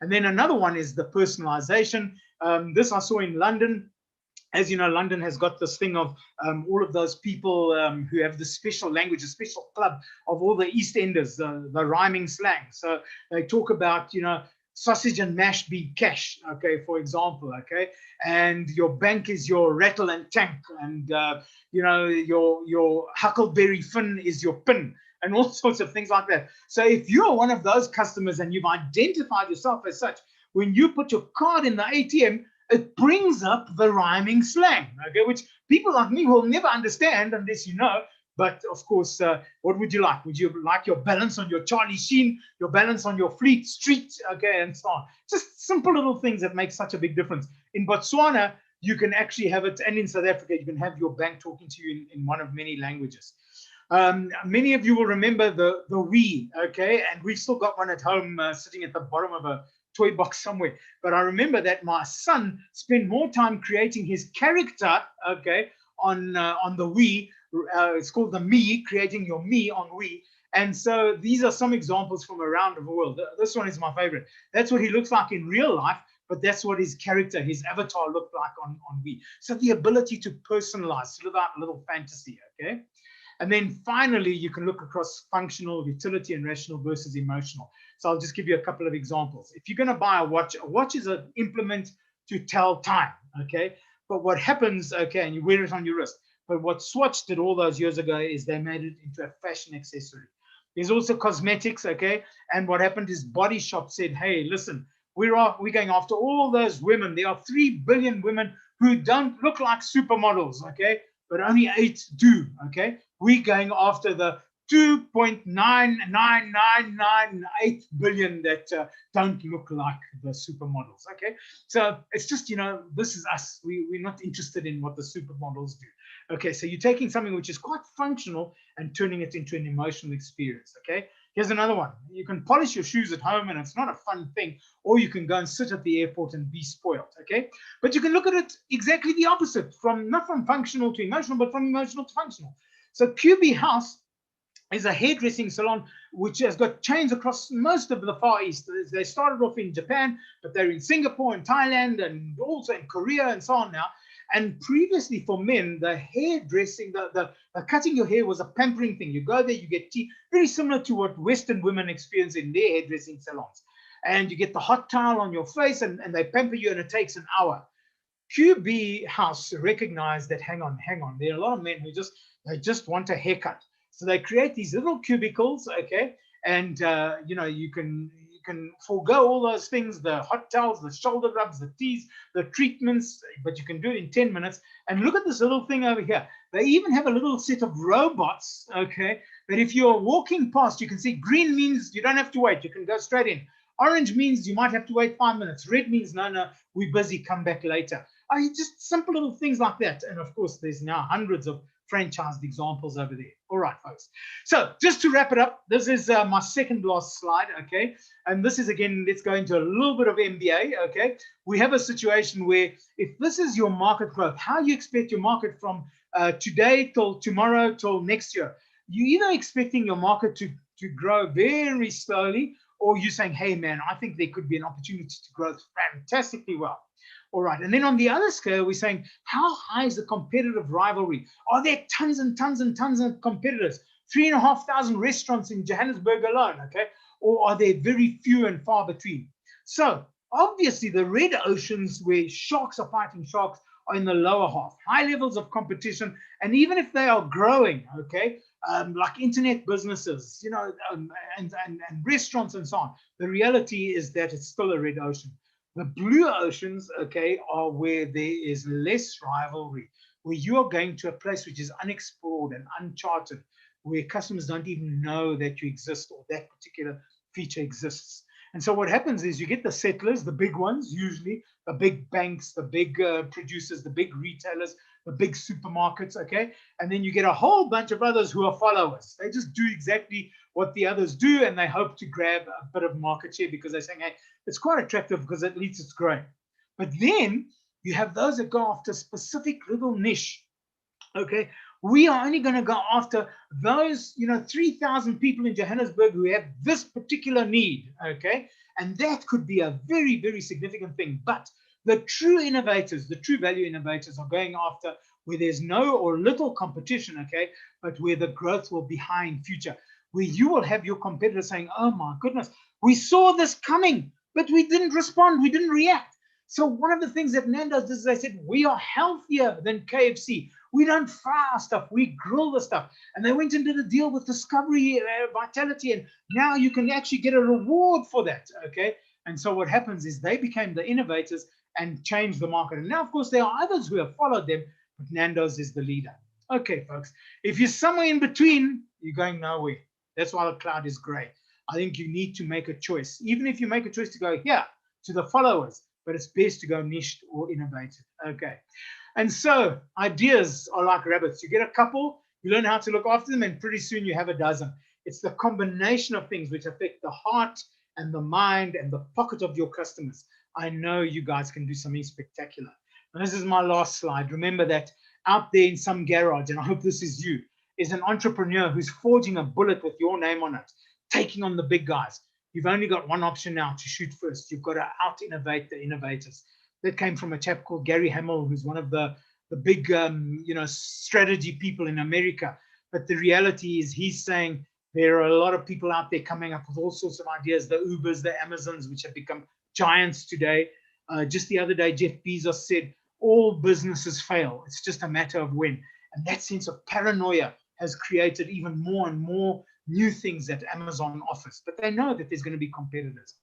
and then another one is the personalization. This I saw in London. As you know, London has got this thing of all of those people who have the special language, a special club of all the East Enders, the rhyming slang. So they talk about, you know, sausage and mash being cash, okay, for example, okay, and your bank is your rattle and tank, and you know, your huckleberry fin is your pin, and all sorts of things like that. So if you're one of those customers and you've identified yourself as such, when you put your card in the ATM, it brings up the rhyming slang, okay, which people like me will never understand unless you know. But of course, what would you like? Would you like your balance on your Charlie Sheen, your balance on your Fleet Street, okay, and so on? Just simple little things that make such a big difference. In Botswana, you can actually have it, and in South Africa, you can have your bank talking to you in one of many languages. Many of you will remember the Wii, okay, and we've still got one at home sitting at the bottom of a toy box somewhere. But I remember that my son spent more time creating his character, okay, on the Wii. It's called the Me, creating your Me on Wii. And so these are some examples from around the world. This one is my favorite. That's what he looks like in real life, but that's what his character, his avatar looked like on Wii. So the ability to personalize, to live out a little fantasy, okay? And then finally, you can look across functional, utility, and rational versus emotional. So I'll just give you a couple of examples. If you're going to buy a watch is an implement to tell time, okay? But what happens, okay, and you wear it on your wrist, but what Swatch did all those years ago is they made it into a fashion accessory. There's also cosmetics, okay? And what happened is Body Shop said, hey, listen, we're going after all those women. There are 3 billion women who don't look like supermodels, okay? But only 8 do, okay? We're going after the 2.99998 billion that don't look like the supermodels, okay? So it's just, you know, this is us. We're not interested in what the supermodels do. Okay, so you're taking something which is quite functional and turning it into an emotional experience, okay? Here's another one. You can polish your shoes at home and it's not a fun thing, or you can go and sit at the airport and be spoiled, okay? But you can look at it exactly the opposite, not from functional to emotional, but from emotional to functional. So QB House is a hairdressing salon which has got chains across most of the Far East. They started off in Japan, but they're in Singapore and Thailand and also in Korea and so on now. And previously for men, the hairdressing, the cutting your hair was a pampering thing. You go there, you get tea, very similar to what Western women experience in their hairdressing salons. And you get the hot towel on your face and they pamper you and it takes an hour. QB House recognized that, hang on, there are a lot of men who just want a haircut. So they create these little cubicles, okay, and you know, you can forego all those things, the hot towels, the shoulder rubs, the teas, the treatments, but you can do it in 10 minutes. And look at this little thing over here. They even have a little set of robots, okay, that if you're walking past, you can see green means you don't have to wait, you can go straight in. Orange means you might have to wait 5 minutes. Red means no, we're busy, come back later. Just simple little things like that. And of course, there's now hundreds of franchised examples over there. All right, folks. So just to wrap it up, this is my second last slide, okay? And this is, again, let's go into a little bit of MBA, okay? We have a situation where if this is your market growth, how you expect your market from today till tomorrow till next year, you're either expecting your market to grow very slowly, or you're saying, hey, man, I think there could be an opportunity to grow fantastically well. All right. And then on the other scale, we're saying, how high is the competitive rivalry? Are there tons and tons and tons of competitors? 3,500 restaurants in Johannesburg alone, okay? Or are there very few and far between? So obviously the red oceans where sharks are fighting sharks are in the lower half, high levels of competition. And even if they are growing, okay, like internet businesses, you know, and restaurants and so on, the reality is that it's still a red ocean. The blue oceans, okay, are where there is less rivalry, where you are going to a place which is unexplored and uncharted, where customers don't even know that you exist or that particular feature exists. And so what happens is you get the settlers, the big ones, usually the big banks, the big producers, the big retailers, the big supermarkets, okay? And then you get a whole bunch of others who are followers. They just do exactly what the others do, and they hope to grab a bit of market share because they're saying, hey, it's quite attractive because at least it's growing. But then you have those that go after specific little niche. Okay, we are only going to go after those, 3,000 people in Johannesburg who have this particular need. Okay, and that could be a very, very significant thing. But the true innovators, the true value innovators, are going after where there's no or little competition. Okay, but where the growth will be high in future, where you will have your competitor saying, oh my goodness, we saw this coming, but we didn't respond, we didn't react. So one of the things that Nando's did is they said, we are healthier than KFC. We don't fry our stuff, we grill the stuff. And they went and did a deal with Discovery Vitality, and now you can actually get a reward for that, okay? And so what happens is they became the innovators and changed the market. And now, of course, there are others who have followed them, but Nando's is the leader. Okay, folks, if you're somewhere in between, you're going nowhere. That's why the cloud is gray. I think you need to make a choice. Even if you make a choice to go here to the followers, but it's best to go niched or innovative. Okay. And so ideas are like rabbits. You get a couple, you learn how to look after them, and pretty soon you have a dozen. It's the combination of things which affect the heart and the mind and the pocket of your customers. I know you guys can do something spectacular. And this is my last slide. Remember that out there in some garage, and I hope this is you, is an entrepreneur who's forging a bullet with your name on it, taking on the big guys. You've only got one option now to shoot first. You've got to out-innovate the innovators. That came from a chap called Gary Hamel, who's one of the big, strategy people in America. But the reality is he's saying there are a lot of people out there coming up with all sorts of ideas, the Ubers, the Amazons, which have become giants today. Just the other day, Jeff Bezos said, all businesses fail. It's just a matter of when. And that sense of paranoia has created even more and more new things that Amazon offers, but they know that there's going to be competitors.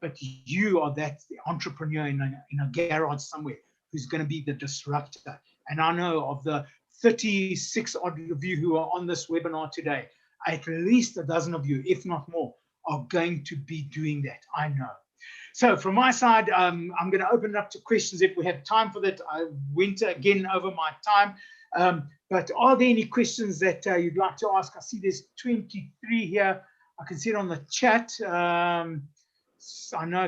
But you are that entrepreneur in a garage somewhere who's going to be the disruptor. And I know of the 36 odd of you who are on this webinar today, at least a dozen of you, if not more, are going to be doing that. I know. So from my side, I'm going to open it up to questions if we have time for that. I went again over my time. But are there any questions that you'd like to ask? I see there's 23 here. I can see it on the chat. I know